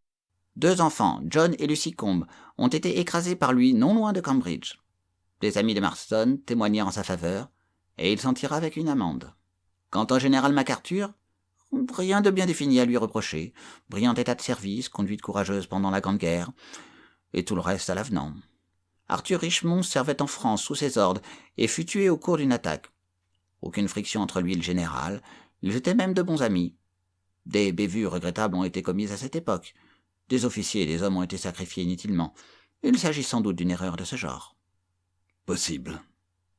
2 enfants, John et Lucy Combe, ont été écrasés par lui non loin de Cambridge. Des amis de Marston témoignèrent en sa faveur, et il s'en tira avec une amende. Quant au général MacArthur, rien de bien défini à lui reprocher. Brillant état de service, conduite courageuse pendant la Grande Guerre, et tout le reste à l'avenant. Arthur Richmond servait en France sous ses ordres et fut tué au cours d'une attaque. Aucune friction entre lui et le général, ils étaient même de bons amis. Des bévues regrettables ont été commises à cette époque. Des officiers et des hommes ont été sacrifiés inutilement. Il s'agit sans doute d'une erreur de ce genre. « Possible, »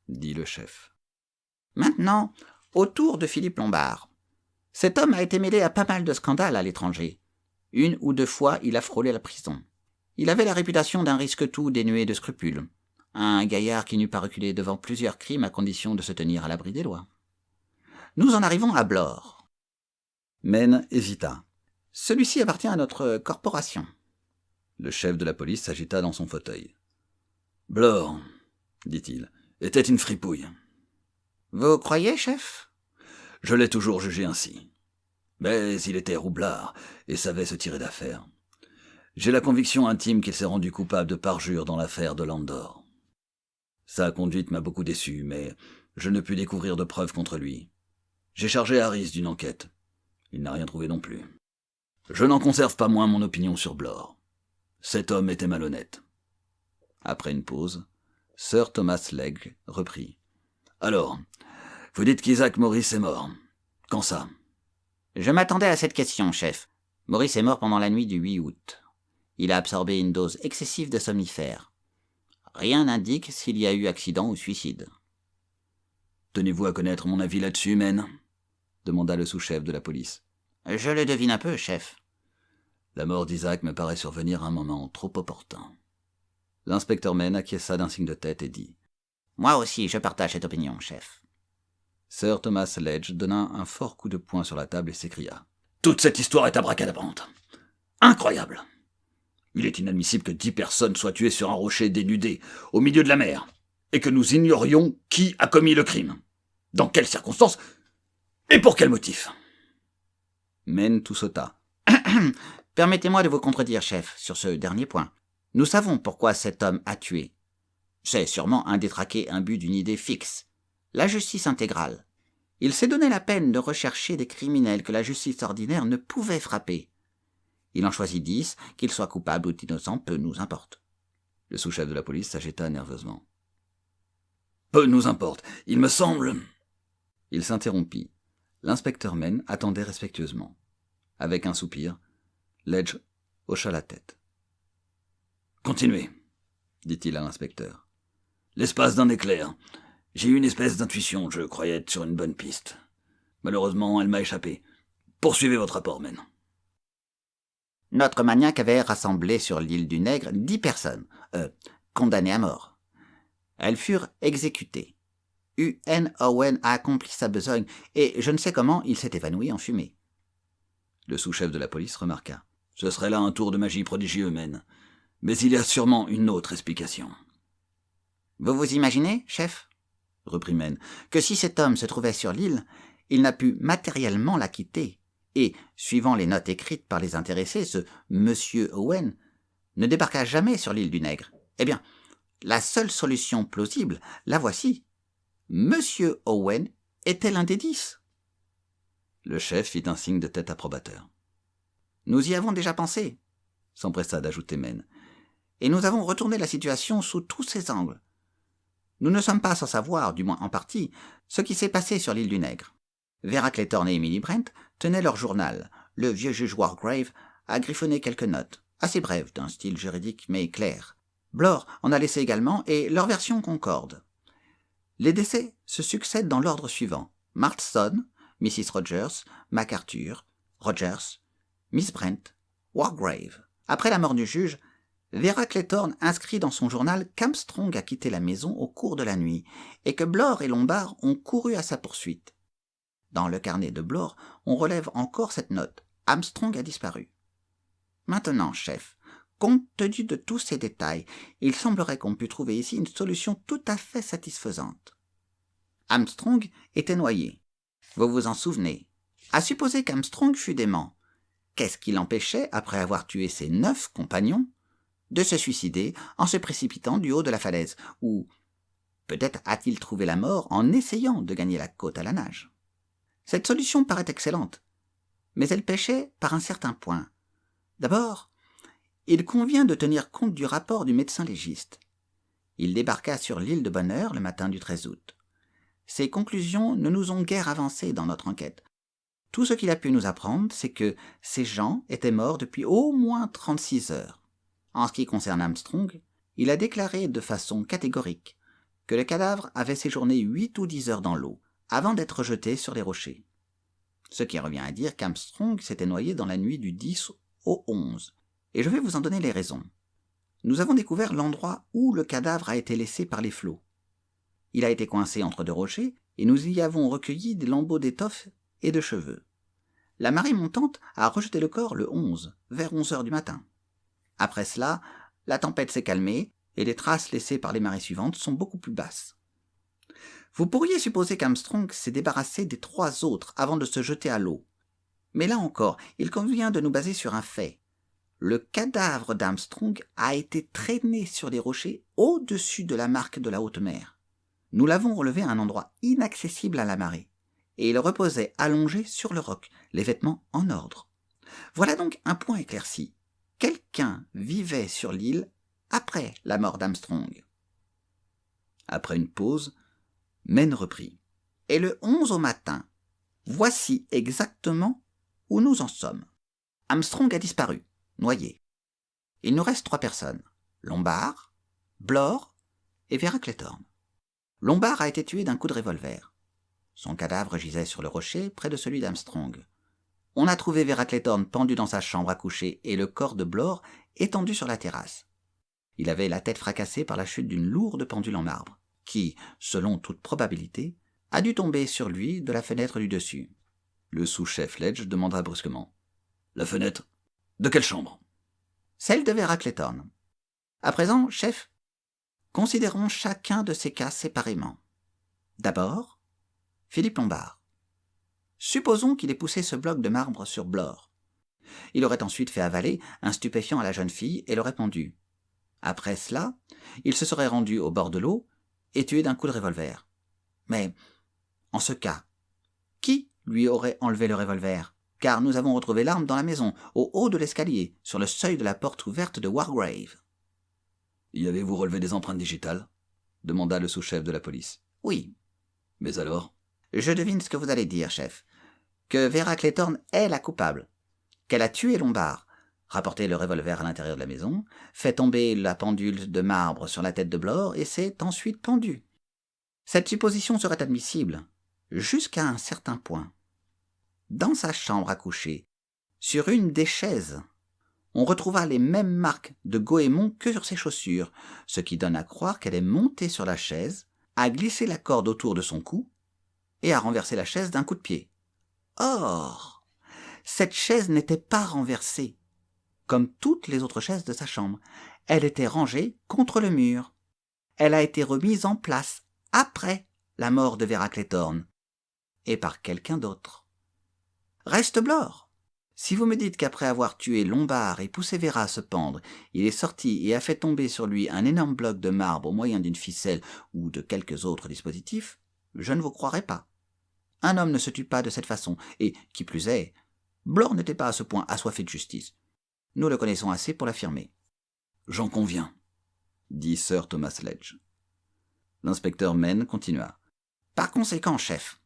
dit le chef. Maintenant, au tour de Philippe Lombard. Cet homme a été mêlé à pas mal de scandales à l'étranger. 1 ou 2 fois, il a frôlé la prison. Il avait la réputation d'un risque-tout dénué de scrupules. Un gaillard qui n'eût pas reculé devant plusieurs crimes à condition de se tenir à l'abri des lois. Nous en arrivons à Blore. Men hésita. Celui-ci appartient à notre corporation. Le chef de la police s'agita dans son fauteuil. Blore, dit-il, était une fripouille. Vous croyez, chef ? Je l'ai toujours jugé ainsi. Mais il était roublard et savait se tirer d'affaire. J'ai la conviction intime qu'il s'est rendu coupable de parjure dans l'affaire de Landor. Sa conduite m'a beaucoup déçu, mais je ne pus découvrir de preuves contre lui. J'ai chargé Harris d'une enquête. Il n'a rien trouvé non plus. Je n'en conserve pas moins mon opinion sur Blore. Cet homme était malhonnête. Après une pause, Sir Thomas Legge reprit. Alors, vous dites qu'Isaac Morris est mort. Quand ça ? Je m'attendais à cette question, chef. Morris est mort pendant la nuit du 8 août. Il a absorbé une dose excessive de somnifères. Rien n'indique s'il y a eu accident ou suicide. Tenez-vous à connaître mon avis là-dessus, Men ? Demanda le sous-chef de la police. Je le devine un peu, chef. La mort d'Isaac me paraît survenir à un moment trop opportun. L'inspecteur Men acquiesça d'un signe de tête et dit. Moi aussi, je partage cette opinion, chef. Sir Thomas Legge donna un fort coup de poing sur la table et s'écria. Toute cette histoire est abracadabrante. Incroyable. Il est inadmissible que 10 personnes soient tuées sur un rocher dénudé, au milieu de la mer, et que nous ignorions qui a commis le crime. Dans quelles circonstances et pour quel motif ? Men toussota. Permettez-moi de vous contredire, chef, sur ce dernier point. Nous savons pourquoi cet homme a tué. C'est sûrement un détraqué imbu d'une idée fixe. La justice intégrale. Il s'est donné la peine de rechercher des criminels que la justice ordinaire ne pouvait frapper. Il en choisit 10, qu'ils soient coupables ou innocents, peu nous importe. Le sous-chef de la police s'agita nerveusement. Peu nous importe, il me semble... Il s'interrompit. L'inspecteur Men attendait respectueusement. Avec un soupir, Ledge hocha la tête. Continuez, dit-il à l'inspecteur. L'espace d'un éclair. J'ai eu une espèce d'intuition, je croyais être sur une bonne piste. Malheureusement, elle m'a échappé. Poursuivez votre rapport, Men. Notre maniaque avait rassemblé sur l'île du Nègre 10 personnes, condamnées à mort. Elles furent exécutées. U.N. Owen a accompli sa besogne, et je ne sais comment il s'est évanoui en fumée. Le sous-chef de la police remarqua. Ce serait là un tour de magie prodigieux, Men. Mais il y a sûrement une autre explication. Vous vous imaginez, chef, reprit Men, que si cet homme se trouvait sur l'île, il n'a pu matériellement la quitter, et, suivant les notes écrites par les intéressés, ce Monsieur Owen ne débarqua jamais sur l'île du Nègre. Eh bien, la seule solution plausible, la voici. Monsieur Owen était l'un des 10. Le chef fit un signe de tête approbateur. Nous y avons déjà pensé, s'empressa d'ajouter Men. Et nous avons retourné la situation sous tous ses angles. Nous ne sommes pas sans savoir, du moins en partie, ce qui s'est passé sur l'île du Nègre. Vera Clayton et Emily Brent tenaient leur journal. Le vieux juge Wargrave a griffonné quelques notes, assez brèves, d'un style juridique mais clair. Blore en a laissé également, et leur version concorde. Les décès se succèdent dans l'ordre suivant. Marston, Mrs. Rogers, MacArthur, Rogers, Miss Brent, Wargrave. Après la mort du juge, Vera Clayton inscrit dans son journal qu'Armstrong a quitté la maison au cours de la nuit et que Blore et Lombard ont couru à sa poursuite. Dans le carnet de Blore, on relève encore cette note. Armstrong a disparu. Maintenant, chef, compte tenu de tous ces détails, il semblerait qu'on pût trouver ici une solution tout à fait satisfaisante. Armstrong était noyé. Vous vous en souvenez. À supposer qu'Armstrong fût dément, qu'est-ce qui l'empêchait, après avoir tué ses 9 compagnons, de se suicider en se précipitant du haut de la falaise, ou peut-être a-t-il trouvé la mort en essayant de gagner la côte à la nage. Cette solution paraît excellente, mais elle pêchait par un certain point. D'abord, il convient de tenir compte du rapport du médecin légiste. Il débarqua sur l'île de Bonheur le matin du 13 août. Ses conclusions ne nous ont guère avancé dans notre enquête. Tout ce qu'il a pu nous apprendre, c'est que ces gens étaient morts depuis au moins 36 heures. En ce qui concerne Armstrong, il a déclaré de façon catégorique que le cadavre avait séjourné 8 ou 10 heures dans l'eau, avant d'être jeté sur les rochers. Ce qui revient à dire qu'Armstrong s'était noyé dans la nuit du 10 au 11. Et je vais vous en donner les raisons. Nous avons découvert l'endroit où le cadavre a été laissé par les flots. Il a été coincé entre 2 rochers, et nous y avons recueilli des lambeaux d'étoffe et de cheveux. La marée montante a rejeté le corps le 11, vers 11 heures du matin. Après cela, la tempête s'est calmée, et les traces laissées par les marées suivantes sont beaucoup plus basses. Vous pourriez supposer qu'Armstrong s'est débarrassé des 3 autres avant de se jeter à l'eau. Mais là encore, il convient de nous baser sur un fait. Le cadavre d'Armstrong a été traîné sur les rochers au-dessus de la marque de la haute mer. Nous l'avons relevé à un endroit inaccessible à la marée, et il reposait allongé sur le roc, les vêtements en ordre. Voilà donc un point éclairci. Quelqu'un vivait sur l'île après la mort d'Armstrong. Après une pause, Men reprit. Et le 11 au matin, voici exactement où nous en sommes. Armstrong a disparu, noyé. Il nous reste 3 personnes, Lombard, Blore et Vera Clayton. Lombard a été tué d'un coup de revolver. Son cadavre gisait sur le rocher près de celui d'Armstrong. On a trouvé Vera Clayton pendue dans sa chambre à coucher et le corps de Blore étendu sur la terrasse. Il avait la tête fracassée par la chute d'une lourde pendule en marbre, qui, selon toute probabilité, a dû tomber sur lui de la fenêtre du dessus. Le sous-chef Ledge demanda brusquement. « La fenêtre ? De quelle chambre ?» Celle de Vera Clayton. À présent, chef, considérons chacun de ces cas séparément. D'abord, Philippe Lombard. Supposons qu'il ait poussé ce bloc de marbre sur Blore. Il aurait ensuite fait avaler un stupéfiant à la jeune fille et l'aurait pendue. Après cela, il se serait rendu au bord de l'eau et tué d'un coup de revolver. Mais, en ce cas, qui lui aurait enlevé le revolver ? Car nous avons retrouvé l'arme dans la maison, au haut de l'escalier, sur le seuil de la porte ouverte de Wargrave. Y avez-vous relevé des empreintes digitales ? Demanda le sous-chef de la police. Oui. Mais alors ? Je devine ce que vous allez dire, chef. Que Vera Clayton est la coupable. Qu'elle a tué Lombard, rapporté le revolver à l'intérieur de la maison, fait tomber la pendule de marbre sur la tête de Blore et s'est ensuite pendue. Cette supposition serait admissible, jusqu'à un certain point. Dans sa chambre à coucher, sur une des chaises, on retrouva les mêmes marques de goémon que sur ses chaussures, ce qui donne à croire qu'elle est montée sur la chaise, a glissé la corde autour de son cou et a renversé la chaise d'un coup de pied. Or, cette chaise n'était pas renversée, comme toutes les autres chaises de sa chambre. Elle était rangée contre le mur. Elle a été remise en place après la mort de Vera Clayton, et par quelqu'un d'autre. Reste Blore. Si vous me dites qu'après avoir tué Lombard et poussé Vera à se pendre, il est sorti et a fait tomber sur lui un énorme bloc de marbre au moyen d'une ficelle ou de quelques autres dispositifs, je ne vous croirai pas. Un homme ne se tue pas de cette façon, et, qui plus est, Blore n'était pas à ce point assoiffé de justice. Nous le connaissons assez pour l'affirmer. J'en conviens, dit Sir Thomas Ledge. L'inspecteur Mayne continua. Par conséquent, chef,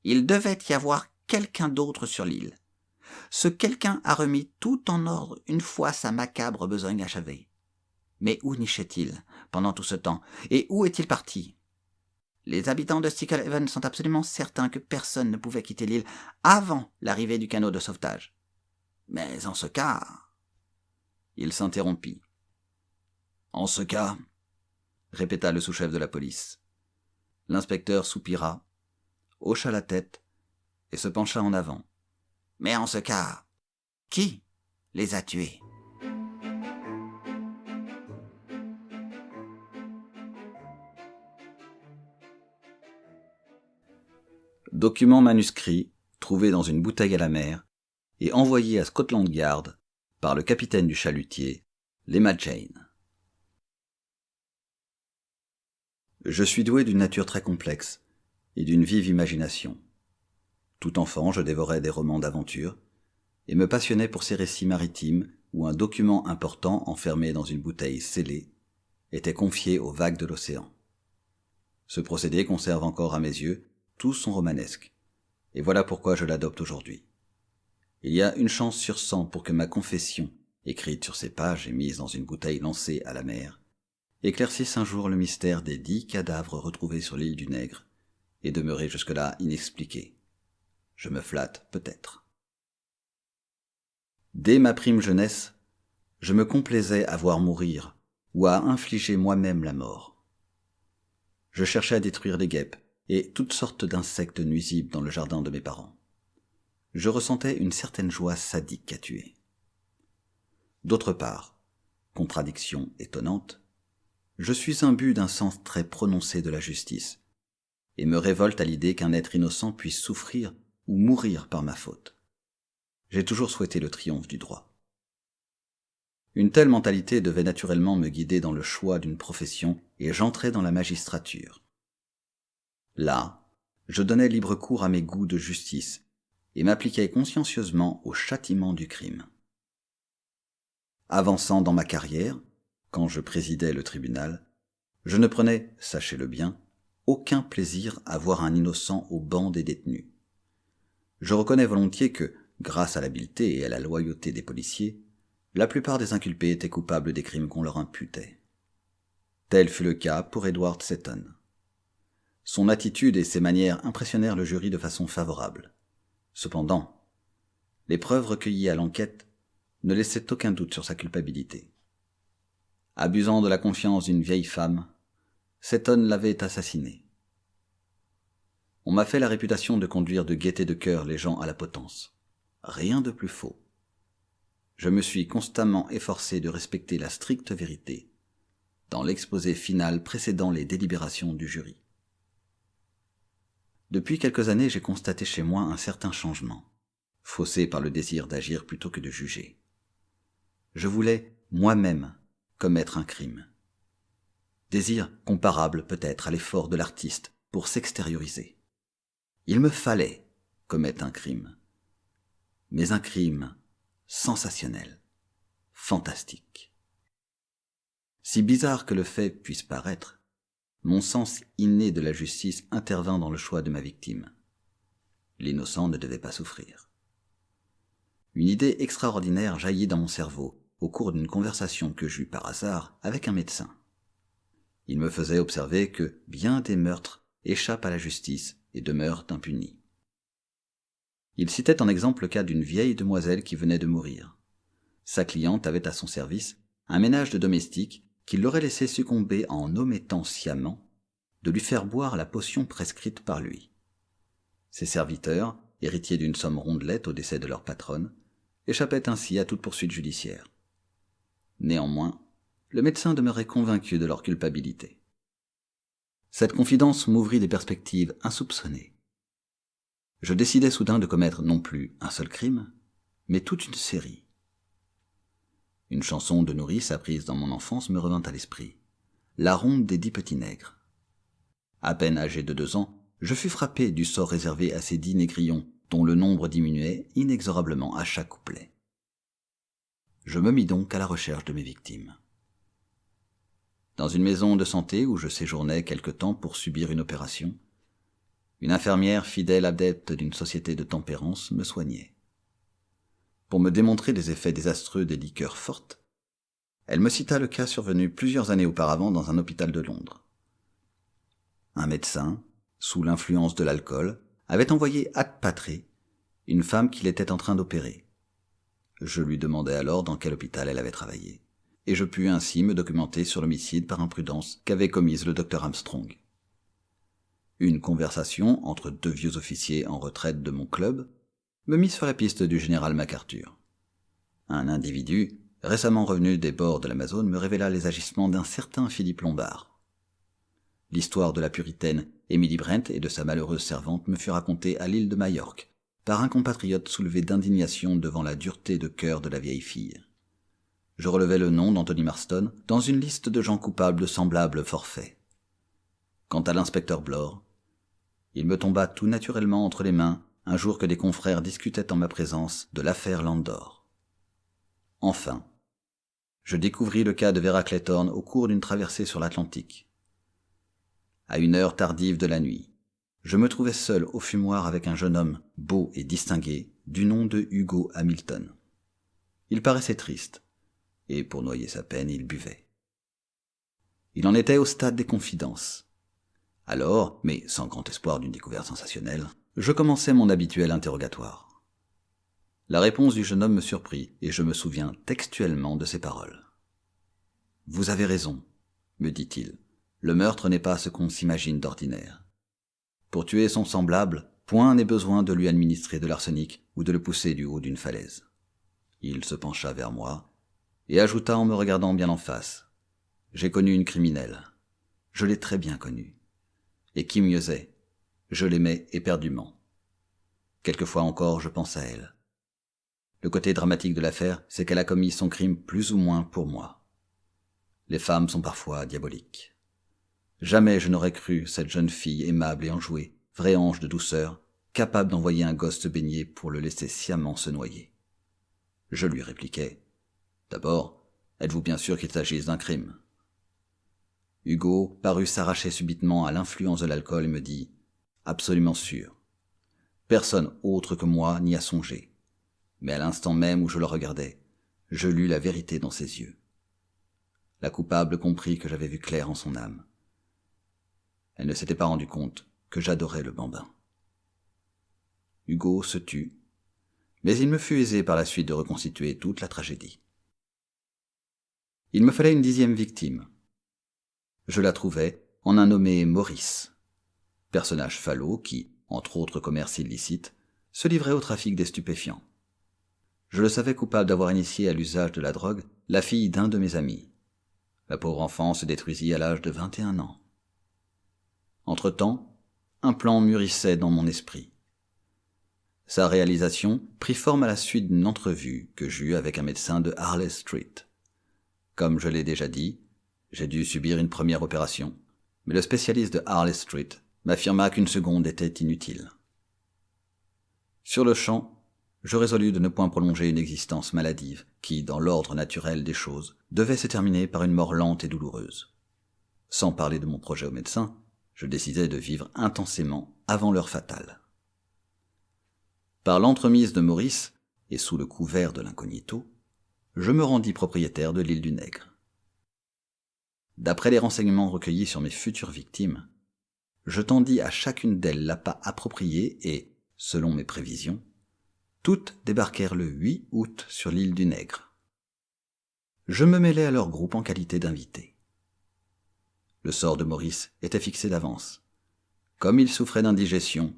il devait y avoir quelqu'un d'autre sur l'île. Ce quelqu'un a remis tout en ordre une fois sa macabre besogne achevée. Mais où nichait-il pendant tout ce temps, et où est-il parti ? Les habitants de Sticklehaven sont absolument certains que personne ne pouvait quitter l'île avant l'arrivée du canot de sauvetage. Mais en ce cas... Il s'interrompit. En ce cas, répéta le sous-chef de la police. L'inspecteur soupira, hocha la tête et se pencha en avant. Mais en ce cas, qui les a tués ? Document manuscrit trouvé dans une bouteille à la mer et envoyé à Scotland Yard par le capitaine du chalutier, l'Emma Jane. Je suis doué d'une nature très complexe et d'une vive imagination. Tout enfant, je dévorais des romans d'aventure et me passionnais pour ces récits maritimes où un document important enfermé dans une bouteille scellée était confié aux vagues de l'océan. Ce procédé conserve encore à mes yeux tout son romanesque, et voilà pourquoi je l'adopte aujourd'hui. Il y a une chance sur 100 pour que ma confession, écrite sur ces pages et mise dans une bouteille lancée à la mer, éclaircisse un jour le mystère des 10 cadavres retrouvés sur l'île du Nègre et demeurés jusque-là inexpliqués. Je me flatte peut-être. Dès ma prime jeunesse, je me complaisais à voir mourir ou à infliger moi-même la mort. Je cherchais à détruire les guêpes et toutes sortes d'insectes nuisibles dans le jardin de mes parents. Je ressentais une certaine joie sadique à tuer. D'autre part, contradiction étonnante, je suis imbu d'un sens très prononcé de la justice et me révolte à l'idée qu'un être innocent puisse souffrir ou mourir par ma faute. J'ai toujours souhaité le triomphe du droit. Une telle mentalité devait naturellement me guider dans le choix d'une profession et j'entrais dans la magistrature. Là, je donnais libre cours à mes goûts de justice et m'appliquais consciencieusement au châtiment du crime. Avançant dans ma carrière, quand je présidais le tribunal, je ne prenais, sachez-le bien, aucun plaisir à voir un innocent au banc des détenus. Je reconnais volontiers que, grâce à l'habileté et à la loyauté des policiers, la plupart des inculpés étaient coupables des crimes qu'on leur imputait. Tel fut le cas pour Edward Seton. Son attitude et ses manières impressionnèrent le jury de façon favorable. Cependant, les preuves recueillies à l'enquête ne laissaient aucun doute sur sa culpabilité. Abusant de la confiance d'une vieille femme, Seton l'avait assassinée. On m'a fait la réputation de conduire de gaieté de cœur les gens à la potence. Rien de plus faux. Je me suis constamment efforcé de respecter la stricte vérité dans l'exposé final précédant les délibérations du jury. Depuis quelques années, j'ai constaté chez moi un certain changement. faussé par le désir d'agir plutôt que de juger. Je voulais, moi-même, commettre un crime. Désir comparable peut-être à l'effort de l'artiste pour s'extérioriser. Il me fallait commettre un crime, mais un crime sensationnel, fantastique. Si bizarre que le fait puisse paraître, mon sens inné de la justice intervint dans le choix de ma victime. L'innocent ne devait pas souffrir. Une idée extraordinaire jaillit dans mon cerveau au cours d'une conversation que j'eus par hasard avec un médecin. Il me faisait observer que bien des meurtres échappent à la justice et demeurent impunis. Il citait en exemple le cas d'une vieille demoiselle qui venait de mourir. Sa cliente avait à son service un ménage de domestiques qui l'aurait laissé succomber en omettant sciemment de lui faire boire la potion prescrite par lui. Ses serviteurs, héritiers d'une somme rondelette au décès de leur patronne, échappaient ainsi à toute poursuite judiciaire. Néanmoins, le médecin demeurait convaincu de leur culpabilité. Cette confidence m'ouvrit des perspectives insoupçonnées. Je décidai soudain de commettre non plus un seul crime, mais toute une série. Une chanson de nourrice apprise dans mon enfance me revint à l'esprit. La ronde des 10 petits nègres. À peine âgé de 2 ans, je fus frappé du sort réservé à ces 10 négrillons dont le nombre diminuait inexorablement à chaque couplet. Je me mis donc à la recherche de mes victimes. Dans une maison de santé où je séjournais quelque temps pour subir une opération, une infirmière fidèle adepte d'une société de tempérance me soignait. Pour me démontrer les effets désastreux des liqueurs fortes, elle me cita le cas survenu plusieurs années auparavant dans un hôpital de Londres. Un médecin, sous l'influence de l'alcool, avait envoyé ad patrem une femme qu'il était en train d'opérer. Je lui demandai alors dans quel hôpital elle avait travaillé, et je pus ainsi me documenter sur l'homicide par imprudence qu'avait commise le docteur Armstrong. Une conversation entre 2 vieux officiers en retraite de mon club me mit sur la piste du général MacArthur. Un individu, récemment revenu des bords de l'Amazone, me révéla les agissements d'un certain Philippe Lombard. L'histoire de la puritaine Emily Brent et de sa malheureuse servante me fut racontée à l'île de Majorque par un compatriote soulevé d'indignation devant la dureté de cœur de la vieille fille. Je relevai le nom d'Anthony Marston dans une liste de gens coupables de semblables forfaits. Quant à l'inspecteur Blore, il me tomba tout naturellement entre les mains un jour que des confrères discutaient en ma présence de l'affaire Landor. Enfin, je découvris le cas de Vera Clayton au cours d'une traversée sur l'Atlantique. À une heure tardive de la nuit, je me trouvais seul au fumoir avec un jeune homme beau et distingué du nom de Hugo Hamilton. Il paraissait triste, et pour noyer sa peine, il buvait. Il en était au stade des confidences. Alors, mais sans grand espoir d'une découverte sensationnelle, je commençai mon habituel interrogatoire. La réponse du jeune homme me surprit, et je me souviens textuellement de ses paroles. « Vous avez raison, me dit-il. Le meurtre n'est pas ce qu'on s'imagine d'ordinaire. Pour tuer son semblable, point n'est besoin de lui administrer de l'arsenic ou de le pousser du haut d'une falaise. » Il se pencha vers moi et ajouta en me regardant bien en face. « J'ai connu une criminelle. Je l'ai très bien connue. Et qui mieux est, je l'aimais éperdument. Quelquefois encore, je pense à elle. Le côté dramatique de l'affaire, c'est qu'elle a commis son crime plus ou moins pour moi. Les femmes sont parfois diaboliques. Jamais je n'aurais cru cette jeune fille aimable et enjouée, vrai ange de douceur, capable d'envoyer un gosse se baigner pour le laisser sciemment se noyer. Je lui répliquai. « D'abord, êtes-vous bien sûr qu'il s'agisse d'un crime ?» Hugo parut s'arracher subitement à l'influence de l'alcool et me dit « Absolument sûr. Personne autre que moi n'y a songé. Mais à l'instant même où je le regardais, je lus la vérité dans ses yeux. La coupable comprit que j'avais vu clair en son âme. Elle ne s'était pas rendue compte que j'adorais le bambin. » Hugo se tut, mais il me fut aisé par la suite de reconstituer toute la tragédie. Il me fallait une 10e victime. Je la trouvai en un nommé Maurice, personnage falot qui, entre autres commerces illicites, se livrait au trafic des stupéfiants. Je le savais coupable d'avoir initié à l'usage de la drogue la fille d'un de mes amis. La pauvre enfant se détruisit à l'âge de 21 ans. Entre-temps, un plan mûrissait dans mon esprit. Sa réalisation prit forme à la suite d'une entrevue que j'eus avec un médecin de Harley Street. Comme je l'ai déjà dit, j'ai dû subir une première opération, mais le spécialiste de Harley Street m'affirma qu'une seconde était inutile. Sur le champ, je résolus de ne point prolonger une existence maladive qui, dans l'ordre naturel des choses, devait se terminer par une mort lente et douloureuse. Sans parler de mon projet au médecin, je décidai de vivre intensément avant l'heure fatale. Par l'entremise de Maurice, et sous le couvert de l'incognito, je me rendis propriétaire de l'île du Nègre. D'après les renseignements recueillis sur mes futures victimes, je tendis à chacune d'elles l'appât approprié et, selon mes prévisions, toutes débarquèrent le 8 août sur l'île du Nègre. Je me mêlai à leur groupe en qualité d'invité. Le sort de Maurice était fixé d'avance. Comme il souffrait d'indigestion,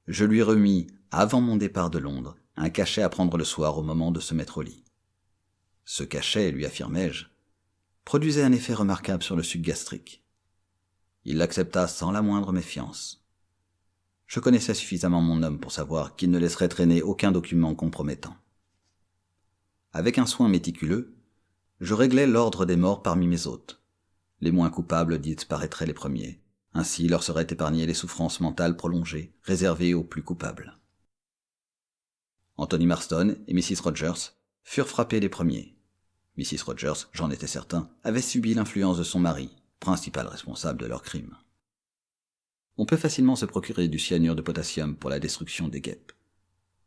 je lui remis, avant mon départ de Londres, un cachet à prendre le soir au moment de se mettre au lit. Ce cachet, lui affirmai-je, produisait un effet remarquable sur le suc gastrique. Il l'accepta sans la moindre méfiance. Je connaissais suffisamment mon homme pour savoir qu'il ne laisserait traîner aucun document compromettant. Avec un soin méticuleux, je réglai l'ordre des morts parmi mes hôtes. Les moins coupables disparaîtraient les premiers. Ainsi leur seraient épargnées les souffrances mentales prolongées, réservées aux plus coupables. Anthony Marston et Mrs. Rogers furent frappés les premiers. Mrs. Rogers, j'en étais certain, avait subi l'influence de son mari, principal responsable de leur crime. On peut facilement se procurer du cyanure de potassium pour la destruction des guêpes.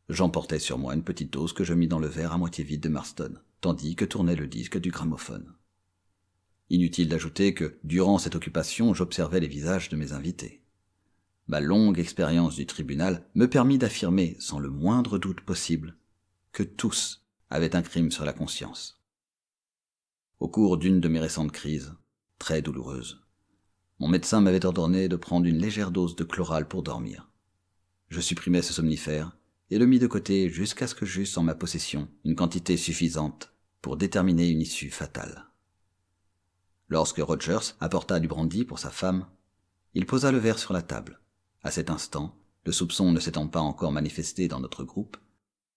J'emportai sur moi une petite dose que je mis dans le verre à moitié vide de Marston, tandis que tournait le disque du gramophone. Inutile d'ajouter que, durant cette occupation, j'observais les visages de mes invités. Ma longue expérience du tribunal me permit d'affirmer, sans le moindre doute possible, que tous avaient un crime sur la conscience. Au cours d'une de mes récentes crises, très douloureuse, mon médecin m'avait ordonné de prendre une légère dose de chloral pour dormir. Je supprimai ce somnifère et le mis de côté jusqu'à ce que j'eusse en ma possession une quantité suffisante pour déterminer une issue fatale. Lorsque Rogers apporta du brandy pour sa femme, il posa le verre sur la table. À cet instant, le soupçon ne s'étant pas encore manifesté dans notre groupe,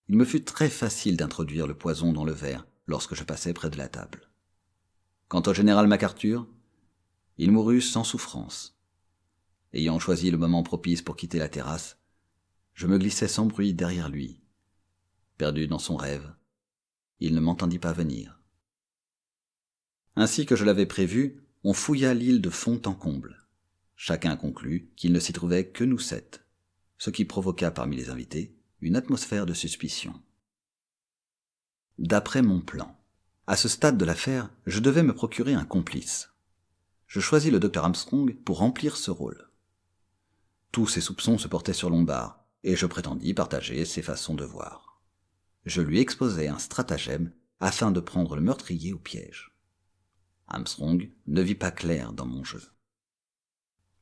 il me fut très facile d'introduire le poison dans le verre lorsque je passais près de la table. Quant au général MacArthur, il mourut sans souffrance. Ayant choisi le moment propice pour quitter la terrasse, je me glissai sans bruit derrière lui. Perdu dans son rêve, il ne m'entendit pas venir. Ainsi que je l'avais prévu, on fouilla l'île de fond en comble. Chacun conclut qu'il ne s'y trouvait que nous 7, ce qui provoqua parmi les invités une atmosphère de suspicion. D'après mon plan, à ce stade de l'affaire, je devais me procurer un complice. Je choisis le Dr Armstrong pour remplir ce rôle. Tous ses soupçons se portaient sur Lombard, et je prétendis partager ses façons de voir. Je lui exposai un stratagème afin de prendre le meurtrier au piège. Armstrong ne vit pas clair dans mon jeu.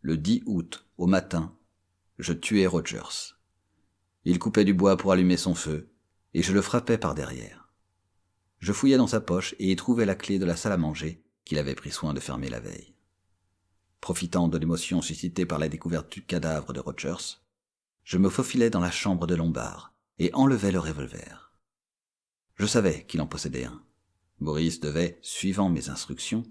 Le 10 août, au matin, je tuai Rogers. Il coupait du bois pour allumer son feu, et je le frappai par derrière. Je fouillai dans sa poche et y trouvai la clé de la salle à manger qu'il avait pris soin de fermer la veille. Profitant de l'émotion suscitée par la découverte du cadavre de Rogers, je me faufilai dans la chambre de Lombard et enlevai le revolver. Je savais qu'il en possédait un. Maurice devait, suivant mes instructions,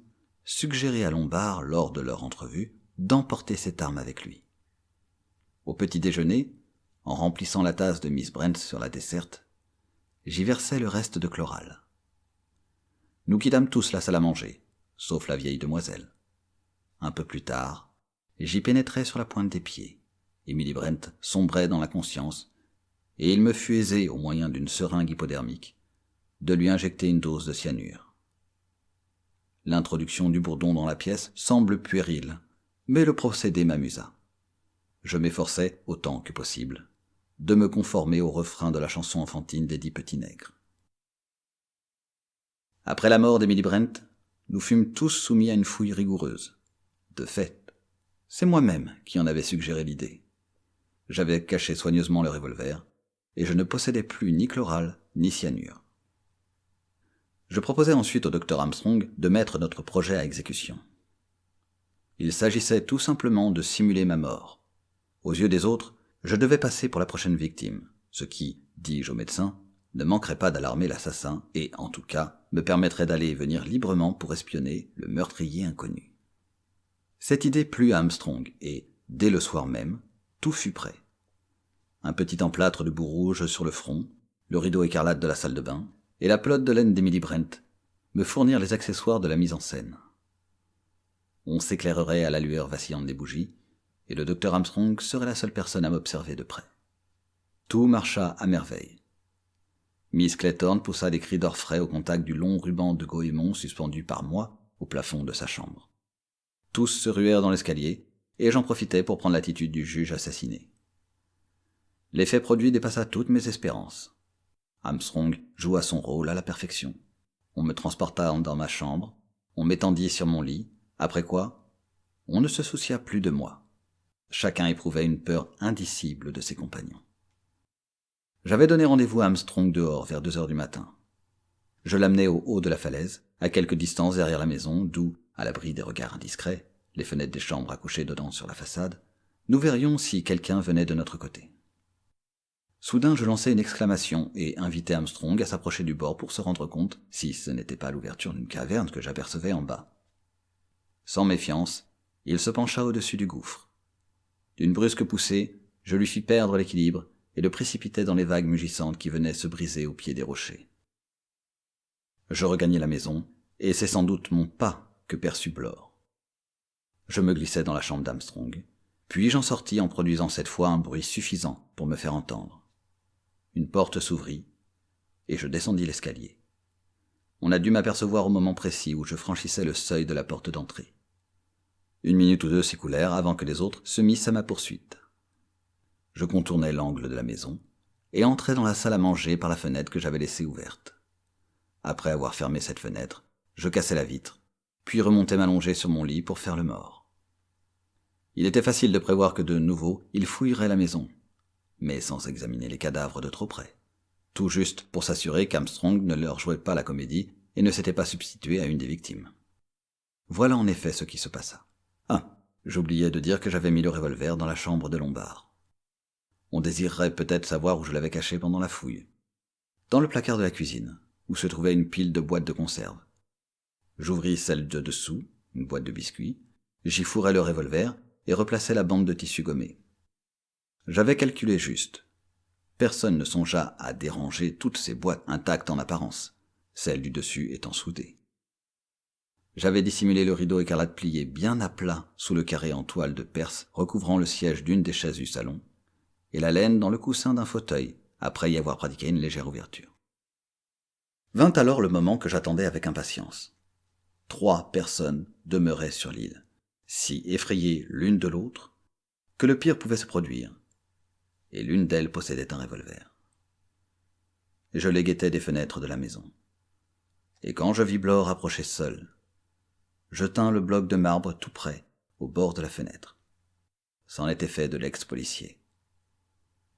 suggérer à Lombard, lors de leur entrevue, d'emporter cette arme avec lui. Au petit déjeuner, en remplissant la tasse de Miss Brent sur la desserte, j'y versai le reste de chloral. Nous quittâmes tous la salle à manger, sauf la vieille demoiselle. Un peu plus tard, j'y pénétrai sur la pointe des pieds. Emily Brent sombrait dans l'inconscience, et il me fut aisé, au moyen d'une seringue hypodermique, de lui injecter une dose de cyanure. L'introduction du bourdon dans la pièce semble puérile, mais le procédé m'amusa. Je m'efforçai, autant que possible, de me conformer au refrain de la chanson enfantine des 10 petits nègres. Après la mort d'Emily Brent, nous fûmes tous soumis à une fouille rigoureuse. De fait, c'est moi-même qui en avais suggéré l'idée. J'avais caché soigneusement le revolver, et je ne possédais plus ni chloral ni cyanure. Je proposai ensuite au Dr Armstrong de mettre notre projet à exécution. Il s'agissait tout simplement de simuler ma mort. Aux yeux des autres, je devais passer pour la prochaine victime, ce qui, dis-je au médecin, ne manquerait pas d'alarmer l'assassin et, en tout cas, me permettrait d'aller et venir librement pour espionner le meurtrier inconnu. Cette idée plut à Armstrong et, dès le soir même, tout fut prêt. Un petit emplâtre de boue rouge sur le front, le rideau écarlate de la salle de bain et la pelote de laine d'Emily Brent me fournirent les accessoires de la mise en scène. On s'éclairerait à la lueur vacillante des bougies et le docteur Armstrong serait la seule personne à m'observer de près. Tout marcha à merveille. Miss Clayton poussa des cris d'orfraie au contact du long ruban de goémon suspendu par moi au plafond de sa chambre. Tous se ruèrent dans l'escalier, et j'en profitai pour prendre l'attitude du juge assassiné. L'effet produit dépassa toutes mes espérances. Armstrong joua son rôle à la perfection. On me transporta dans ma chambre, on m'étendit sur mon lit, après quoi, on ne se soucia plus de moi. Chacun éprouvait une peur indicible de ses compagnons. J'avais donné rendez-vous à Armstrong dehors vers 2 heures du matin. Je l'amenai au haut de la falaise, à quelque distance derrière la maison, d'où, à l'abri des regards indiscrets, les fenêtres des chambres accouchées dedans sur la façade, nous verrions si quelqu'un venait de notre côté. Soudain, je lançai une exclamation et invitai Armstrong à s'approcher du bord pour se rendre compte si ce n'était pas l'ouverture d'une caverne que j'apercevais en bas. Sans méfiance, il se pencha au-dessus du gouffre. D'une brusque poussée, je lui fis perdre l'équilibre et le précipitai dans les vagues mugissantes qui venaient se briser au pied des rochers. Je regagnai la maison, et c'est sans doute mon pas que perçut Blore. Je me glissai dans la chambre d'Armstrong, puis j'en sortis en produisant cette fois un bruit suffisant pour me faire entendre. Une porte s'ouvrit, et je descendis l'escalier. On a dû m'apercevoir au moment précis où je franchissais le seuil de la porte d'entrée. 1 minute ou 2 s'écoulèrent avant que les autres se missent à ma poursuite. Je contournai l'angle de la maison et entrai dans la salle à manger par la fenêtre que j'avais laissée ouverte. Après avoir fermé cette fenêtre, je cassai la vitre, puis remontai m'allonger sur mon lit pour faire le mort. Il était facile de prévoir que de nouveau, ils fouilleraient la maison, mais sans examiner les cadavres de trop près, tout juste pour s'assurer qu'Armstrong ne leur jouait pas la comédie et ne s'était pas substitué à une des victimes. Voilà en effet ce qui se passa. J'oubliais de dire que j'avais mis le revolver dans la chambre de Lombard. On désirerait peut-être savoir où je l'avais caché pendant la fouille. Dans le placard de la cuisine, où se trouvait une pile de boîtes de conserve. J'ouvris celle de dessous, une boîte de biscuits, j'y fourrai le revolver et replaçai la bande de tissu gommé. J'avais calculé juste. Personne ne songea à déranger toutes ces boîtes intactes en apparence, celle du dessus étant soudée. J'avais dissimulé le rideau écarlate plié bien à plat sous le carré en toile de Perse recouvrant le siège d'une des chaises du salon, et la laine dans le coussin d'un fauteuil, après y avoir pratiqué une légère ouverture. Vint alors le moment que j'attendais avec impatience. 3 personnes demeuraient sur l'île, si effrayées l'une de l'autre, que le pire pouvait se produire, et l'une d'elles possédait un revolver. Je les guettais des fenêtres de la maison, et quand je vis Blore approcher seul, je tins le bloc de marbre tout près, au bord de la fenêtre. C'en était fait de l'ex-policier.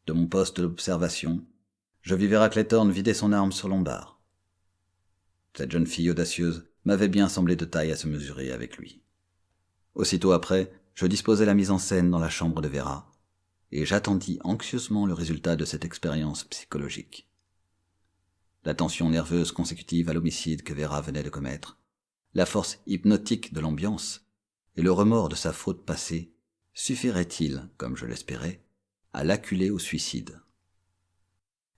De mon poste d'observation, je vis Vera Clayton vider son arme sur Lombard. Cette jeune fille audacieuse m'avait bien semblé de taille à se mesurer avec lui. Aussitôt après, je disposai la mise en scène dans la chambre de Vera, et j'attendis anxieusement le résultat de cette expérience psychologique. La tension nerveuse consécutive à l'homicide que Vera venait de commettre, la force hypnotique de l'ambiance et le remords de sa faute passée suffiraient-ils, comme je l'espérais, à l'acculer au suicide?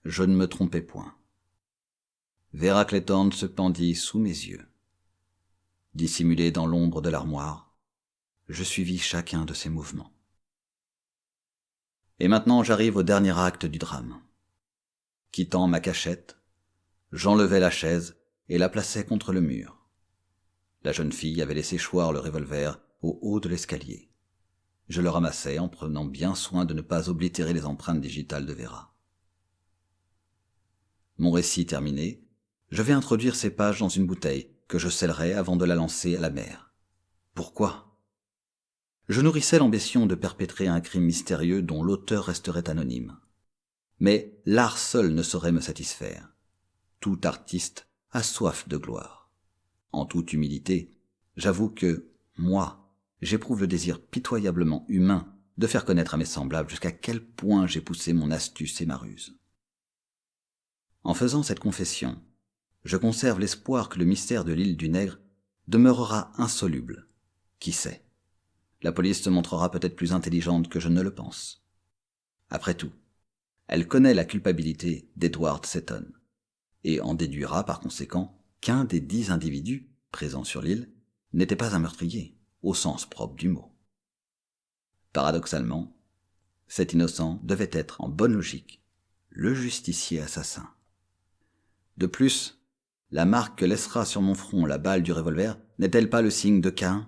Je ne me trompais point. Vera Clayton se pendit sous mes yeux. Dissimulé dans l'ombre de l'armoire, je suivis chacun de ses mouvements. Et maintenant j'arrive au dernier acte du drame. Quittant ma cachette, j'enlevai la chaise et la plaçai contre le mur. La jeune fille avait laissé choir le revolver au haut de l'escalier. Je le ramassai en prenant bien soin de ne pas oblitérer les empreintes digitales de Vera. Mon récit terminé, je vais introduire ces pages dans une bouteille que je scellerai avant de la lancer à la mer. Pourquoi ? Je nourrissais l'ambition de perpétrer un crime mystérieux dont l'auteur resterait anonyme. Mais l'art seul ne saurait me satisfaire. Tout artiste a soif de gloire. En toute humilité, j'avoue que, moi, j'éprouve le désir pitoyablement humain de faire connaître à mes semblables jusqu'à quel point j'ai poussé mon astuce et ma ruse. En faisant cette confession, je conserve l'espoir que le mystère de l'île du Nègre demeurera insoluble. Qui sait? La police se montrera peut-être plus intelligente que je ne le pense. Après tout, elle connaît la culpabilité d'Edward Seton, et en déduira par conséquent qu'un des 10 individus présents sur l'île n'était pas un meurtrier, au sens propre du mot. Paradoxalement, cet innocent devait être, en bonne logique, le justicier assassin. De plus, la marque que laissera sur mon front la balle du revolver n'est-elle pas le signe de Caïn?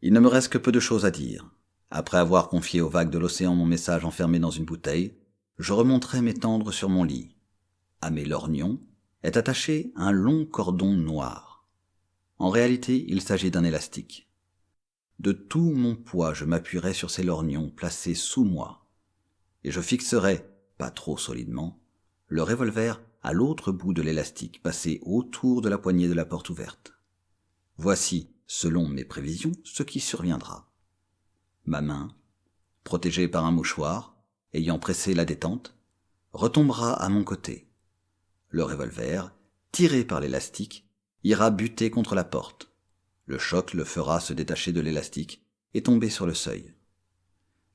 Il ne me reste que peu de choses à dire. Après avoir confié aux vagues de l'océan mon message enfermé dans une bouteille, je remonterai m'étendre sur mon lit. À mes lorgnons est attaché un long cordon noir. En réalité, il s'agit d'un élastique. De tout mon poids, je m'appuierai sur ces lorgnons placés sous moi, et je fixerai, pas trop solidement, le revolver à l'autre bout de l'élastique passé autour de la poignée de la porte ouverte. Voici, selon mes prévisions, ce qui surviendra. Ma main, protégée par un mouchoir, ayant pressé la détente, retombera à mon côté. Le revolver, tiré par l'élastique, ira buter contre la porte. Le choc le fera se détacher de l'élastique et tomber sur le seuil.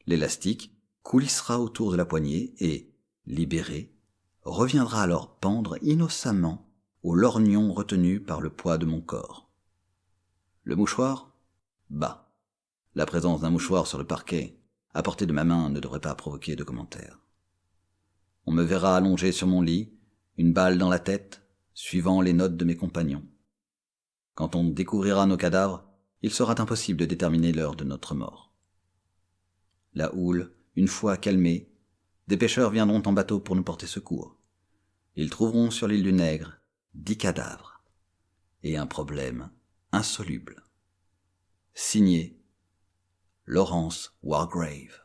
L'élastique coulissera autour de la poignée et, libéré, reviendra alors pendre innocemment au lorgnon retenu par le poids de mon corps. Le mouchoir? Bah, la présence d'un mouchoir sur le parquet, à portée de ma main, ne devrait pas provoquer de commentaires. On me verra allongé sur mon lit, une balle dans la tête, suivant les notes de mes compagnons. Quand on découvrira nos cadavres, il sera impossible de déterminer l'heure de notre mort. La houle, une fois calmée, des pêcheurs viendront en bateau pour nous porter secours. Ils trouveront sur l'île du Nègre 10 cadavres et un problème insoluble. Signé Lawrence Wargrave.